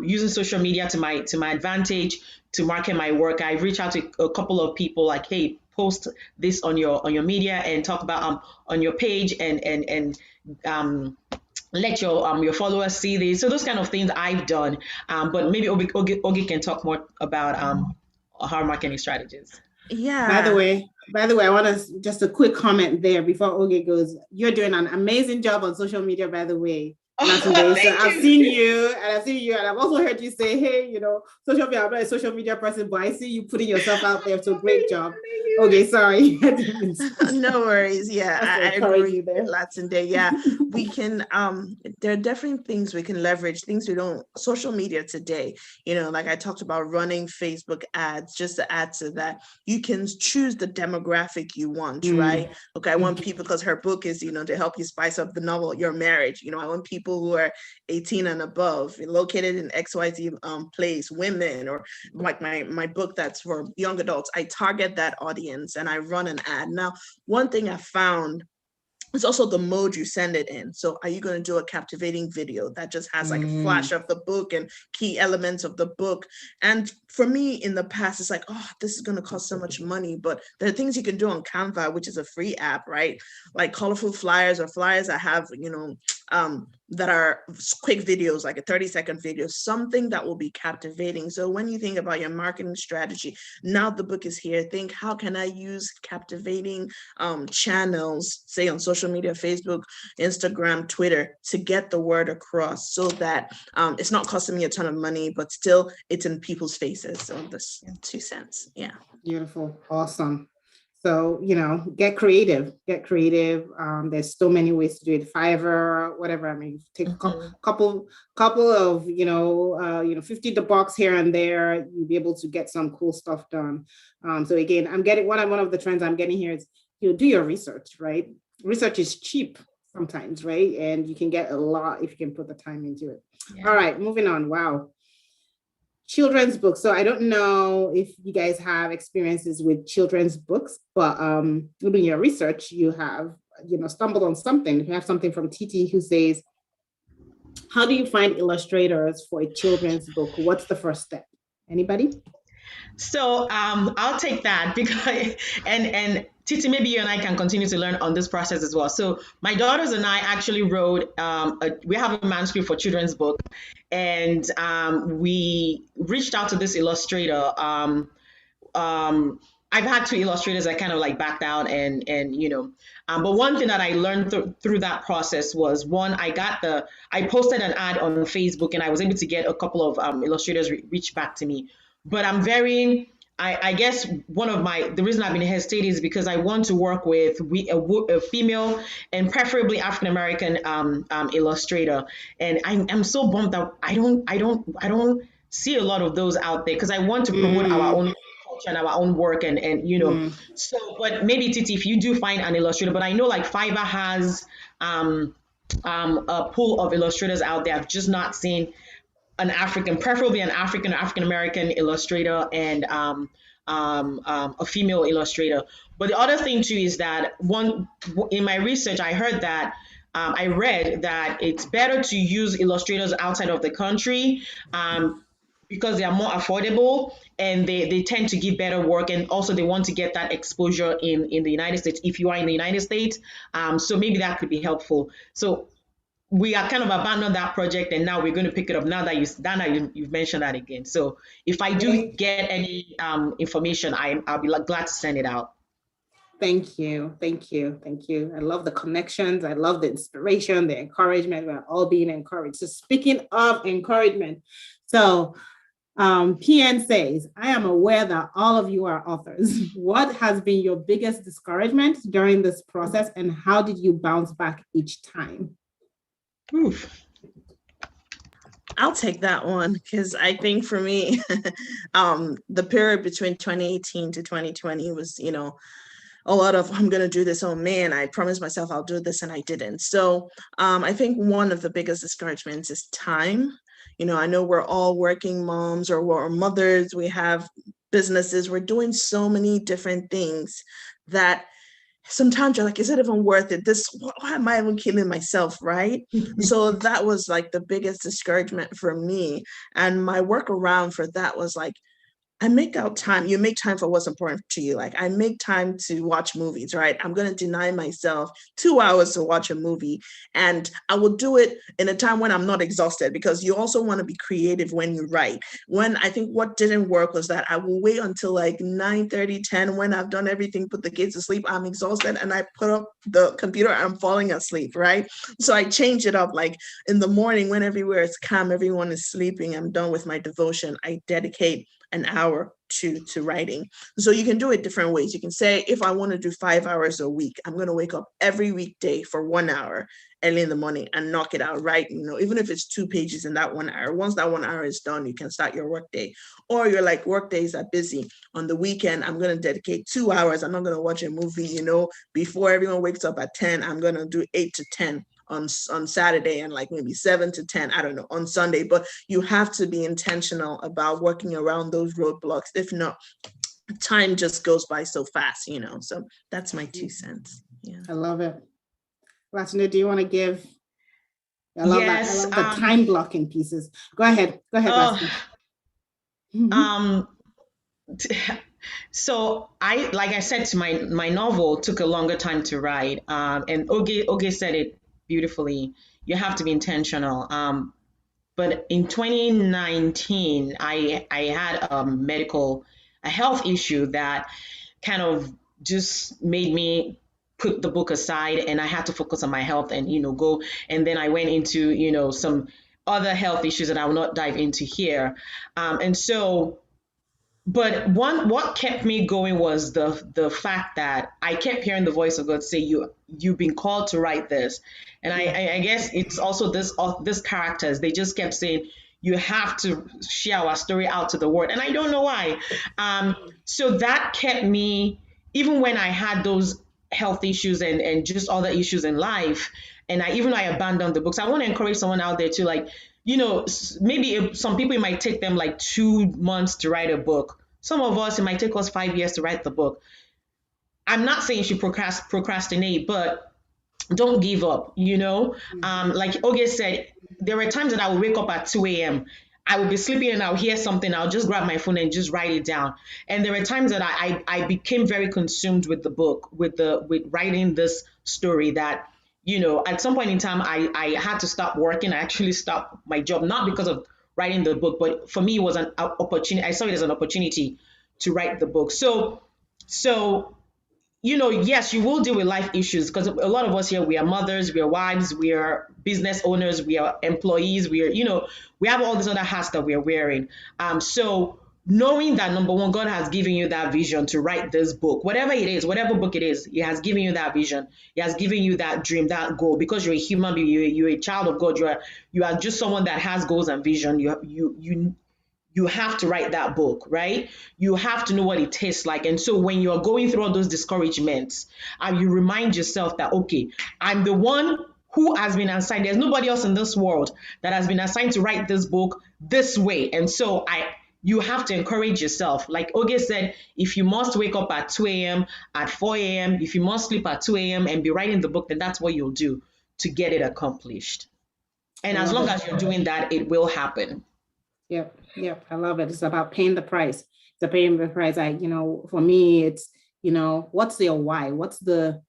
using social media to my advantage to market my work. I reach out to a couple of people like, hey, post this on your media and talk about on your page and let your followers see this. So those kind of things I've done. But maybe Ogi can talk more about her marketing strategies. Yeah. By the way, I want to just a quick comment there before Oge goes. You're doing an amazing job on social media, by the way. So I've seen you, and I've also heard you say, hey, social media, I'm not a social media person, but I see you putting yourself out there. So great job. Okay, sorry. No worries. Yeah, I agree with Latunde. Yeah, we can, there are different things we can leverage, things we don't, social media today, like I talked about running Facebook ads, just to add to that, you can choose the demographic you want, right? Okay, I want people, because her book is, to help you spice up the novel, your marriage. I want people who are 18 and above, located in XYZ place, women, or like my book that's for young adults. I target that audience and I run an ad. Now, one thing I found, it's also the mode you send it in. So are you going to do a captivating video that just has like a flash of the book and key elements of the book? And for me in the past, it's like, oh, this is going to cost so much money. But there are things you can do on Canva, which is a free app, right? Like colorful flyers, or flyers that have, that are quick videos, like a 30-second video, something that will be captivating. So when you think about your marketing strategy, now the book is here, think, how can I use captivating channels, say on social media, Facebook, Instagram, Twitter, to get the word across, so that it's not costing me a ton of money, but still it's in people's faces. So this 2 cents. Yeah. Beautiful. Awesome. So, get creative. There's so many ways to do it. Fiverr, whatever. I mean, take a couple of, $50 here and there, you'll be able to get some cool stuff done. So again, I'm getting one of the trends I'm getting here is, do your research, right? Research is cheap sometimes, right? And you can get a lot if you can put the time into it. Yeah. All right, moving on. Wow. children's books. So I don't know if you guys have experiences with children's books, but doing your research, you have, stumbled on something. You have something from Titi who says, how do you find illustrators for a children's book? What's the first step? Anybody? So I'll take that because and Titi, maybe you and I can continue to learn on this process as well. So my daughters and I actually wrote we have a manuscript for children's book, and we reached out to this illustrator. I've had two illustrators that kind of like backed out but one thing that I learned through that process was, one, I posted an ad on Facebook, and I was able to get a couple of illustrators reach back to me. But I guess the reason I've been hesitating is because I want to work with a female and preferably African American illustrator, and I'm so bummed that I don't see a lot of those out there, because I want to promote our own culture and our own work, and. So, but maybe Titi, if you do find an illustrator, but I know like Fiverr has a pool of illustrators out there. I've just not seen preferably an African or African American illustrator, and a female illustrator. But the other thing too is that in my research, I read that it's better to use illustrators outside of the country, because they are more affordable, and they tend to give better work, and also they want to get that exposure in the United States if you are in the United States. So maybe that could be helpful. So we are kind of abandoned that project, and now we're going to pick it up now that you've mentioned that again. So if I do get any information, I'll be glad to send it out. Thank you. I love the connections. I love the inspiration, the encouragement. We're all being encouraged. So speaking of encouragement, so PN says, I am aware that all of you are authors. What has been your biggest discouragement during this process, and how did you bounce back each time? Oof. I'll take that one, because I think for me, the period between 2018 to 2020 was, a lot of, I'm going to do this. Oh man, I promised myself I'll do this and I didn't. So I think one of the biggest discouragements is time. I know we're all working moms, or we're mothers, we have businesses, we're doing so many different things that sometimes you're like, is it even worth it? Why am I even killing myself, right? So that was like the biggest discouragement for me. And my workaround for that was like, I make out time. You make time for what's important to you. Like, I make time to watch movies, right? I'm going to deny myself 2 hours to watch a movie, and I will do it in a time when I'm not exhausted, because you also want to be creative when you write. When I think what didn't work was that I will wait until like 9:30, 10, when I've done everything, put the kids to sleep, I'm exhausted, and I put up the computer, I'm falling asleep, right? So I change it up, like in the morning when everywhere is calm, everyone is sleeping, I'm done with my devotion, I dedicate an hour to writing. So you can do it different ways. You can say, if I want to do 5 hours a week, I'm going to wake up every weekday for 1 hour early in the morning and knock it out, right? Even if it's 2 pages in that 1 hour, once that 1 hour is done, you can start your work day. Or you're like, work days are busy. On the weekend, I'm going to dedicate 2 hours. I'm not going to watch a movie, before everyone wakes up at 10, I'm going to do 8 to 10 on Saturday, and like maybe 7 to 10, I don't know, on Sunday. But you have to be intentional about working around those roadblocks. If not, time just goes by so fast, So that's my 2 cents. Yeah, I love it. Latina, do you want to give? I love yes, that. I love the time blocking pieces. Go ahead. So like I said, to my novel took a longer time to write, and Oge said it beautifully. You have to be intentional. But in 2019, I had a health issue that kind of just made me put the book aside, and I had to focus on my health and go. And then I went into some other health issues that I will not dive into here. And so. But what kept me going was the fact that I kept hearing the voice of God say, you've been called to write this. And I guess it's also this characters, they just kept saying, you have to share our story out to the world. And I don't know why. So that kept me, even when I had those health issues and just other issues in life, and even though I abandoned the books, I want to encourage someone out there to, like, maybe some people, it might take them like 2 months to write a book. Some of us, it might take us 5 years to write the book. I'm not saying you should procrastinate, but don't give up. Like Oge said, there were times that I would wake up at 2 a.m. I would be sleeping and I'll hear something. I'll just grab my phone and just write it down. And there were times that I became very consumed with the book, with writing this story, that, at some point in time, I had to stop working. I actually stopped my job, not because of writing the book, but for me, it was an opportunity. I saw it as an opportunity to write the book. So yes, you will deal with life issues, because a lot of us here, we are mothers, we are wives, we are business owners, we are employees, we have all these other hats that we are wearing. So knowing that, number one, God has given you that vision to write this book, whatever it is, whatever book it is, He has given you that vision. He has given you that dream, that goal, because you're a human being, you're a child of God. You are just someone that has goals and vision. You have to write that book, right? You have to know what it tastes like. And so when you're going through all those discouragements, you remind yourself that, okay, I'm the one who has been assigned. There's nobody else in this world that has been assigned to write this book this way. And so you have to encourage yourself. Like Oge said, if you must wake up at 2 a.m., at 4 a.m., if you must sleep at 2 a.m. and be writing the book, then that's what you'll do to get it accomplished. And as long as you're doing that, it will happen. Yep. I love it. It's about paying the price. It's paying the price. For me, it's, what's your why? What's the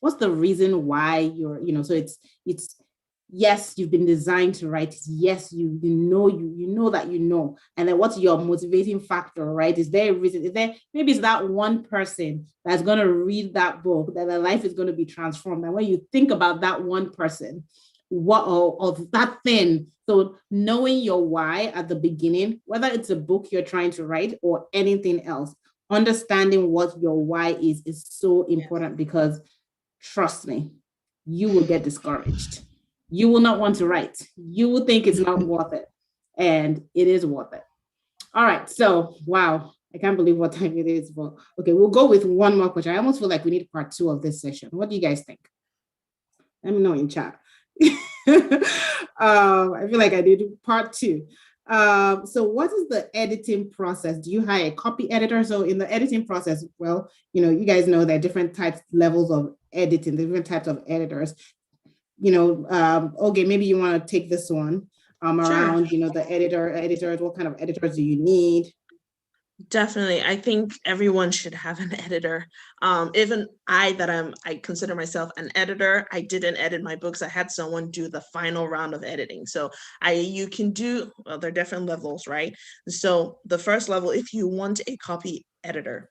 reason why you're, so it's yes, you've been designed to write. Yes, you know that. And then what's your motivating factor, right? Is there a reason? Maybe it's that one person that's going to read that book, that their life is going to be transformed. And when you think about that one person, what of that thing. So knowing your why at the beginning, whether it's a book you're trying to write or anything else, understanding what your why is so important, because trust me, you will get discouraged. You will not want to write. You will think it's not worth it, and it is worth it. All right. So, wow, I can't believe what time it is. But okay, we'll go with one more question. I almost feel like we need part 2 of this session. What do you guys think? Let me know in chat. I feel like I need part 2. So what is the editing process? Do you hire a copy editor? So in the editing process, well, you guys know there are different levels of editing, different types of editors. Okay, maybe you want to take this one around, Sure. The editors, what kind of editors do you need? Definitely. I think everyone should have an editor. Even I consider myself an editor. I didn't edit my books. I had someone do the final round of editing. So you can do, well, there are different levels, right? So the first level, if you want a copy editor,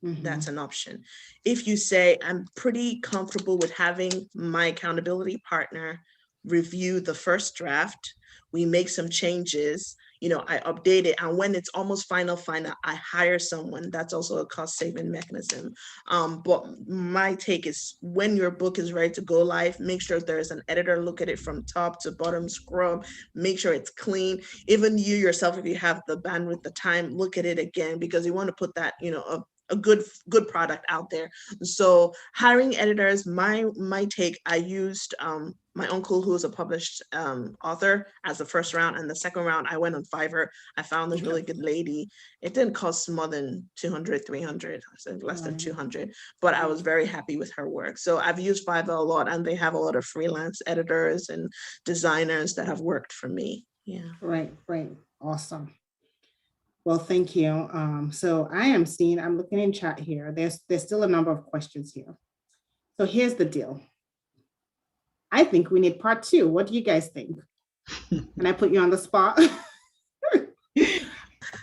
that's an option. If you say, I'm pretty comfortable with having my accountability partner review the first draft, we make some changes, I update it, and when it's almost final, I hire someone. That's also a cost-saving mechanism. But my take is, when your book is ready to go live, make sure there's an editor. Look at it from top to bottom, scrub, make sure it's clean. Even you yourself, if you have the bandwidth, the time, look at it again, because you want to put that, a good product out there. So hiring editors, my take, I used my uncle, who is a published author, as the first round, and the second round I went on Fiverr. I found this really good lady. It didn't cost more than 200, 300, I said less than 200, but I was very happy with her work. So I've used Fiverr a lot, and they have a lot of freelance editors and designers that have worked for me. Yeah. Right. Awesome. Well, thank you. So I'm looking in chat here. There's still a number of questions here. So here's the deal. I think we need part 2. What do you guys think? Can I put you on the spot?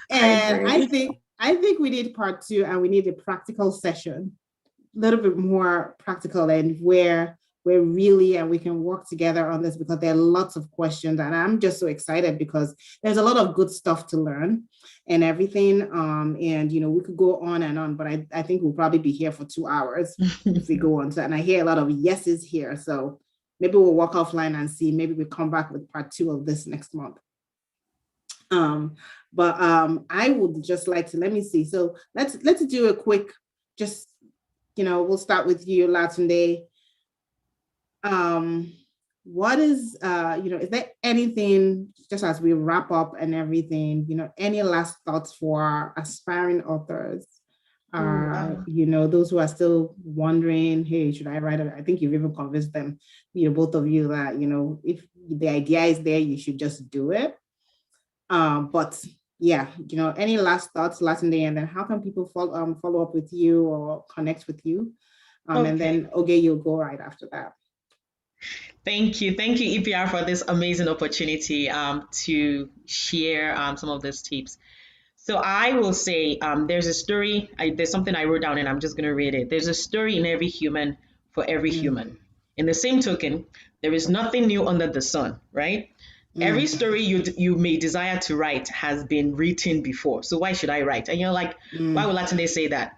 And I think we need part 2, and we need a practical session, a little bit more practical, and where we're really, and we can work together on this, because there are lots of questions, and I'm just so excited because there's a lot of good stuff to learn and everything. And we could go on and on, but I think we'll probably be here for 2 hours if we go on. So, and I hear a lot of yeses here. So maybe we'll walk offline and see. Maybe we come back with part 2 of this next month. But I would just like to, let me see. So let's do a quick, we'll start with you, Latunde. what is, is there anything, just as we wrap up and everything, any last thoughts for aspiring authors? Those who are still wondering, hey, should I write it? I think you've even convinced them, both of you, that, if the idea is there, you should just do it. But yeah, any last thoughts, last in the end, and how can people follow up with you or connect with you? Okay. And then, okay, you'll go right after that. Thank you, EPR, for this amazing opportunity to share some of these tips. So I will say there's a story, there's something I wrote down and I'm just going to read it. There's a story in every human for every human. In the same token, there is nothing new under the sun, right? Every story you may desire to write has been written before. So why should I write? And you're like, why would Latin they say that?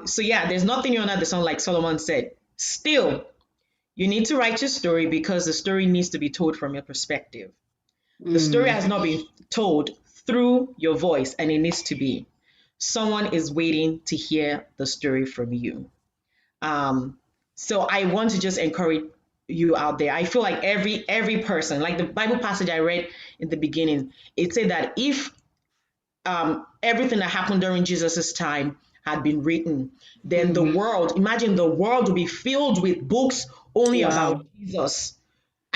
So yeah, there's nothing new under the sun, like Solomon said. Still, you need to write your story because the story needs to be told from your perspective. The story has not been told through your voice, and it needs to be. Someone is waiting to hear the story from you. So I want to just encourage you out there. I feel like every person, like the Bible passage I read in the beginning, it said that if everything that happened during Jesus's time had been written, then the world, imagine the world would be filled with books only about Jesus.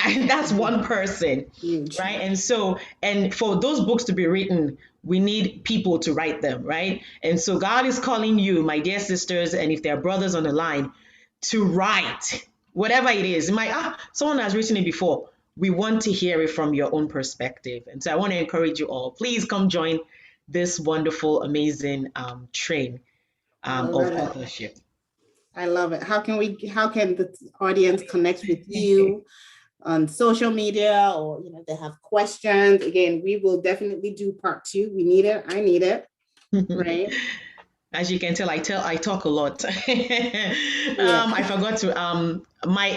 And that's one person, right? And so, and for those books to be written, we need people to write them, right? And so God is calling you, my dear sisters, and if there are brothers on the line, to write whatever it is. Someone has written it before. We want to hear it from your own perspective. And so I want to encourage you all, please come join this wonderful, amazing train of authorship. I love it. How can the audience connect with you on social media, or they have questions? Again, we will definitely do part 2. We need it. I need it. Right. As you can tell, I talk a lot. I forgot to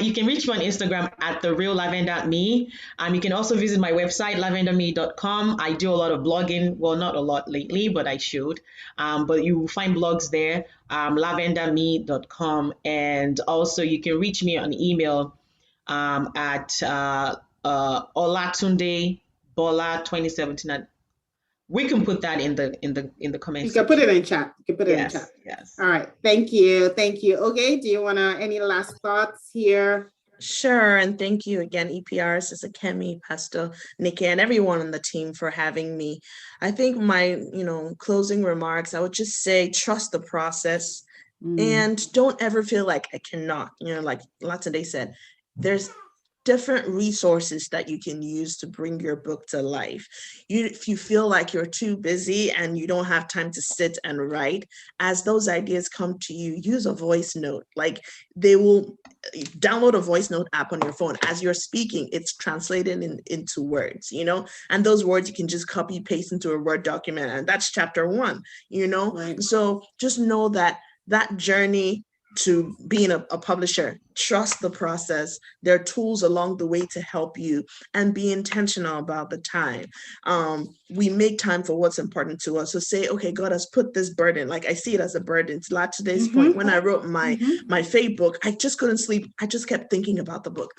you can reach me on Instagram at @thereallavender.me. You can also visit my website, lavenderme.com. I do a lot of blogging. Well, not a lot lately, but I should. But you will find blogs there, lavenderme.com. And also you can reach me on email at olatundebola2017. We can put that in the comments. You can put it in chat. You can put it in chat. Yes. All right. Thank you. Okay. Do you want any last thoughts here? Sure. And thank you again, EPR, Sister Kemi, Pastor Nikki, and everyone on the team for having me. I think my, closing remarks, I would just say, trust the process and don't ever feel like I cannot, like Latunde said, there's different resources that you can use to bring your book to life. If you feel like you're too busy and you don't have time to sit and write, as those ideas come to you, use a voice note. Like, they will download a voice note app on your phone. As you're speaking, it's translated into words, and those words you can just copy paste into a Word document, and that's chapter 1, Right. So just know that journey to being a publisher, trust the process. There are tools along the way to help you, and be intentional about the time. We make time for what's important to us. So say, okay, God has put this burden, like I see it as a burden. To today's point, when I wrote my faith book, I just couldn't sleep. I just kept thinking about the book.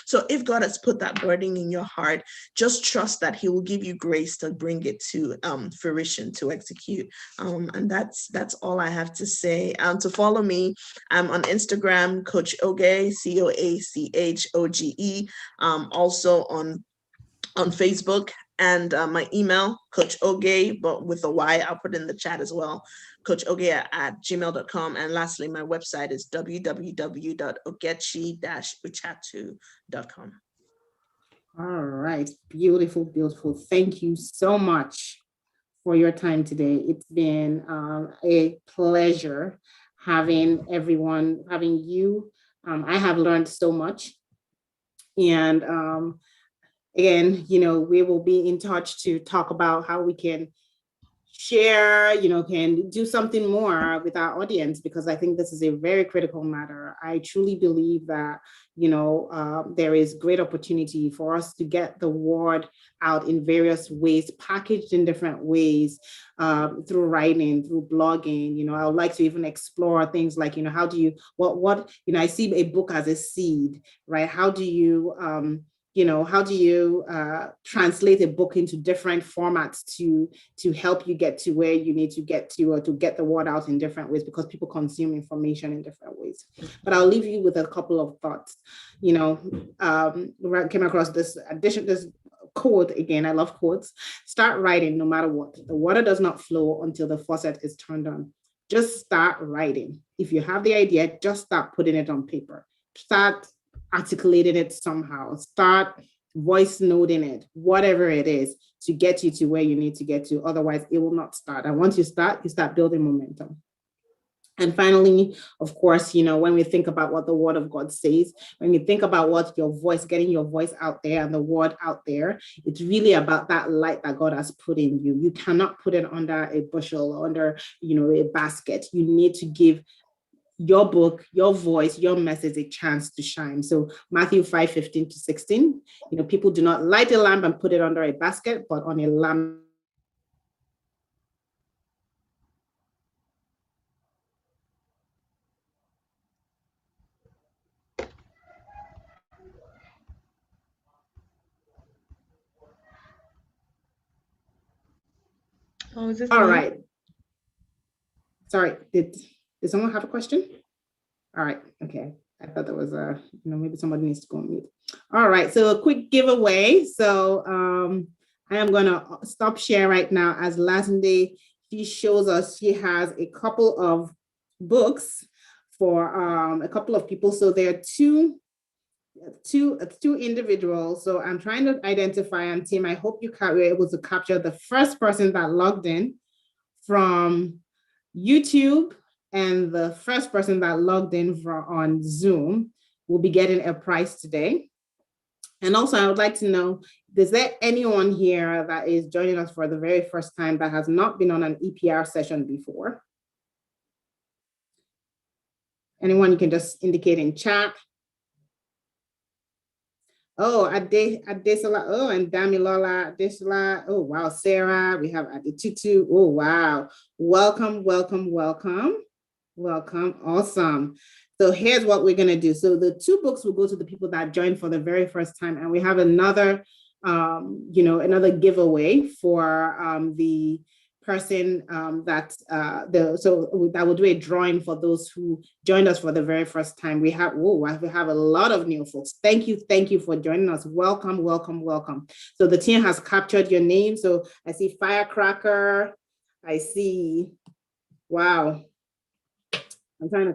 So if God has put that burden in your heart, just trust that He will give you grace to bring it to fruition, to execute. And that's all I have to say. To follow me, I'm on Instagram, Coach Oge, COACHOGE. Also on Facebook, and my email, Coach Oge, but with a Y. I'll put in the chat as well, coachoge@gmail.com. And lastly, my website is www.ogechi-uchatu.com. All right. Beautiful, beautiful. Thank you so much for your time today. It's been a pleasure having you. I have learned so much. And again, we will be in touch to talk about how we can share, can do something more with our audience, because I think this is a very critical matter. I truly believe that, there is great opportunity for us to get the word out in various ways, packaged in different ways, through writing, through blogging. I would like to even explore things like, how do you, I see a book as a seed, right? How do you, translate a book into different formats to help you get to where you need to get to, or to get the word out in different ways, because people consume information in different ways. But I'll leave you with a couple of thoughts. Came across this quote again. I love quotes. Start writing no matter what. The water does not flow until the faucet is turned on. Just start writing. If you have the idea, just start putting it on paper. Start articulating it somehow. Start voice noting it, whatever it is, to get you to where you need to get to. Otherwise, it will not start. And once you start building momentum. And finally, of course, when we think about what the word of God says, when we think about what your voice, getting your voice out there and the word out there, it's really about that light that God has put in you. You cannot put it under a bushel or under, a basket. You need to give your book, your voice, your message a chance to shine. So Matthew 5:15-16, people do not light a lamp and put it under a basket, but on a lamp. Oh, is this All me? right. Sorry, did someone have a question? All right, okay. I thought there was maybe somebody needs to go on mute. All right, so a quick giveaway. So I am gonna stop share right now as Latunde, she shows us she has a couple of books for a couple of people. So there are two individuals. So I'm trying to identify, and Tim, I hope you were able to capture the first person that logged in from YouTube, and the first person that logged in on Zoom will be getting a prize today. And also, I would like to know, is there anyone here that is joining us for the very first time that has not been on an EPR session before? Anyone, you can just indicate in chat. Oh, Adesola. Oh, and Damilola, Adesola. Oh, wow. Sarah, we have Adetutu. Oh, wow. Welcome, welcome, welcome. Welcome. Awesome. So here's what we're going to do. So the two books will go to the people that joined for the very first time. And we have another, another giveaway for the person that will do a drawing for those who joined us for the very first time. We have a lot of new folks. Thank you for joining us. Welcome, welcome, welcome. So the team has captured your name. So I see Firecracker. I see, wow. I'm trying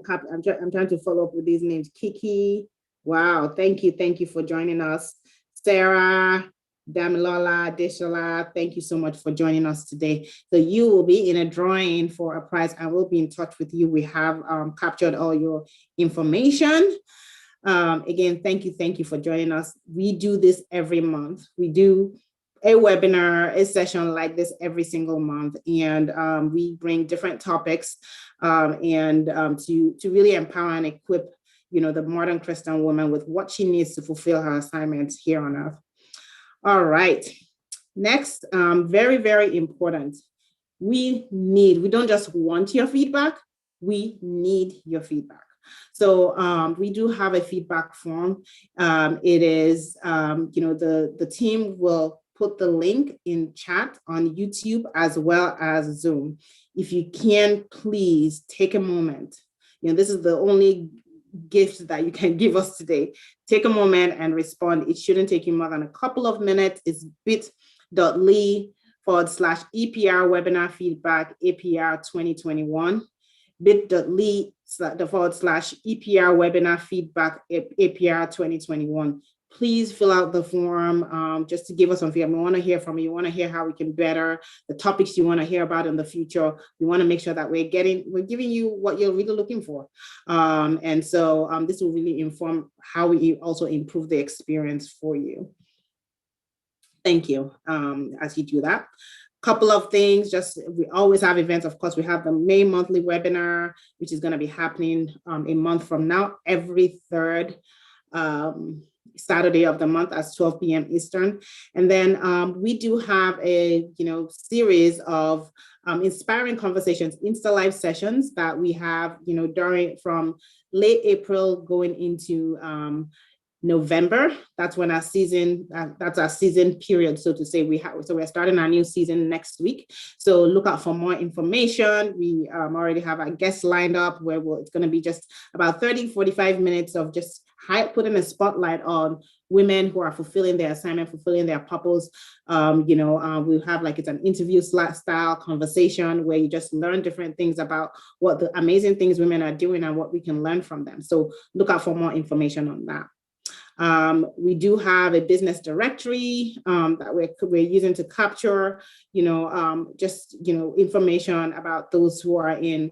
to follow up with these names. Kiki. Wow, thank you for joining us. Sarah, Damilola, Deshala, thank you so much for joining us today. So you will be in a drawing for a prize, and we'll be in touch with you. We have captured all your information. Again, thank you for joining us. We do this every month. We do a webinar, a session like this every single month, and we bring different topics to really empower and equip the modern Christian woman with what she needs to fulfill her assignments here on earth. All right, next, very, very important. We don't just want your feedback, we need your feedback. So we do have a feedback form. It is, the team will put the link in chat on YouTube as well as Zoom. If you can, please take a moment. This is the only gift that you can give us today. Take a moment and respond. It shouldn't take you more than a couple of minutes. It's bit.ly/EPR webinar feedback APR 2021. bit.ly/EPR webinar feedback APR 2021. Please fill out the form just to give us some feedback. We want to hear from you. We want to hear how we can better the topics you want to hear about in the future. We want to make sure that we're giving you what you're really looking for. And so this will really inform how we also improve the experience for you. Thank you as you do that. Couple of things, we always have events. Of course, we have the May monthly webinar, which is going to be happening a month from now, every third Saturday of the month at 12 p.m. Eastern. And then we do have a, series of inspiring conversations, Insta Live sessions that we have, from late April going into November. That's when our season, that's our season period, so to say. We're starting our new season next week. So look out for more information. We already have our guests lined up where it's going to be just about 30-45 minutes of just putting a spotlight on women who are fulfilling their assignment, fulfilling their purpose. We'll have it's an interview style conversation where you just learn different things about what the amazing things women are doing and what we can learn from them. So look out for more information on that. We do have a business directory that we're using to capture, information about those who are in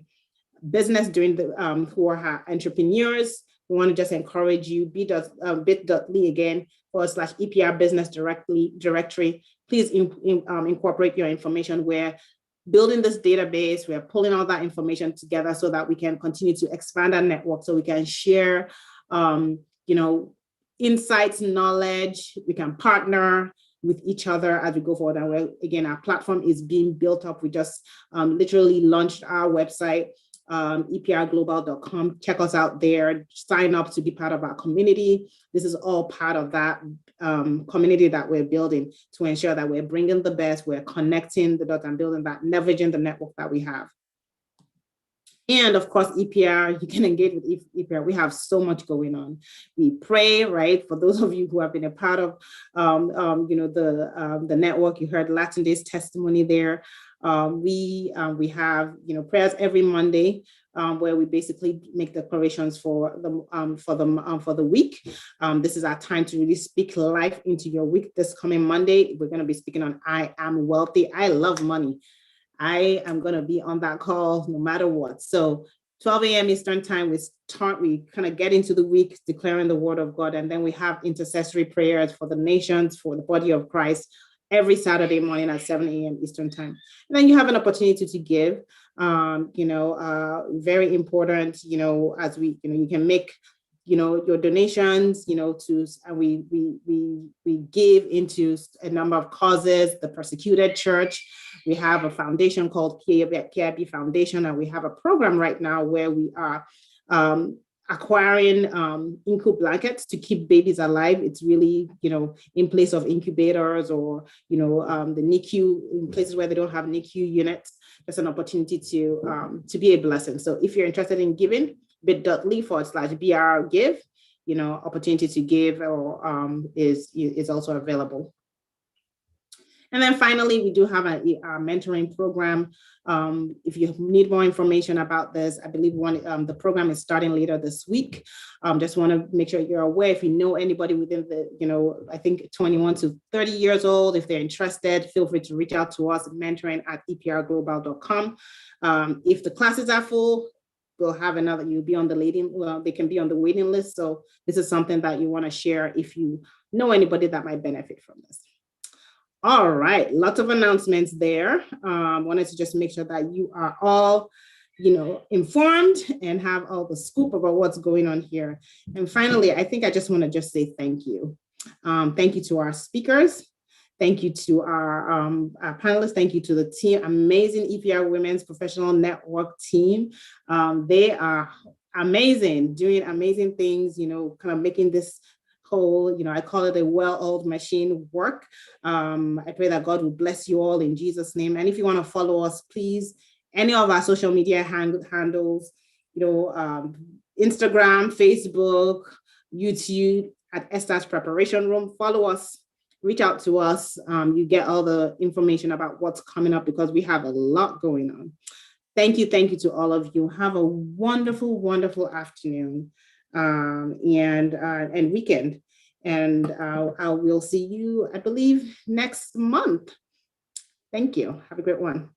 business doing who are entrepreneurs. We want to just encourage you, bit.ly again /EPR business directory. Please incorporate your information. We're building this database. We're pulling all that information together so that we can continue to expand our network, so we can share, insights, knowledge. We can partner with each other as we go forward. And our platform is being built up. We just literally launched our website, eprglobal.com. Check us out there. Sign up to be part of our community. This is all part of that community that we're building to ensure that we're bringing the best, we're connecting the dots and building that, leveraging the network that we have. And of course, EPR, you can engage with EPR. We have so much going on. We pray, right? For those of you who have been a part of, the network, you heard Latin Day's testimony there. We have, prayers every Monday, where we basically make declarations for the week. This is our time to really speak life into your week. This coming Monday, we're going to be speaking on I Am Wealthy. I love money. I am going to be on that call no matter what. So 12 a.m. Eastern time, we kind of get into the week declaring the word of God. And then we have intercessory prayers for the nations, for the body of Christ, every Saturday morning at 7 a.m. Eastern time. And then you have an opportunity to give, very important, as we, you can make, your donations, and we give into a number of causes, the persecuted church. We have a foundation called KIB Foundation, and we have a program right now where we are acquiring Incu blankets to keep babies alive. It's really, in place of incubators or, the NICU, in places where they don't have NICU units. There's an opportunity to be a blessing. So if you're interested in giving, bit.ly /BR give, opportunity to give or is also available. And then finally, we do have a mentoring program. If you need more information about this, I believe the program is starting later this week. Just want to make sure you're aware. If you know anybody within the, I think 21 to 30 years old, if they're interested, feel free to reach out to us, mentoring@eprglobal.com. If the classes are full, we'll have another, they can be on the waiting list. So this is something that you want to share if you know anybody that might benefit from this. All right, lots of announcements there. Wanted to just make sure that you are all, informed and have all the scoop about what's going on here. And finally, I think I just want to just say thank you. Thank you to our speakers. Thank you to our panelists. Thank you to the team, amazing EPR Women's Professional Network team. They are amazing, doing amazing things, kind of making this whole, I call it a well-oiled machine work. I pray that God will bless you all in Jesus' name. And if you want to follow us, please, any of our social media handles, Instagram, Facebook, YouTube, at Esther's Preparation Room. Follow us. Reach out to us. You get all the information about what's coming up because we have a lot going on. Thank you to all of you. Have a wonderful, wonderful afternoon and weekend. And I will see you, I believe, next month. Thank you. Have a great one.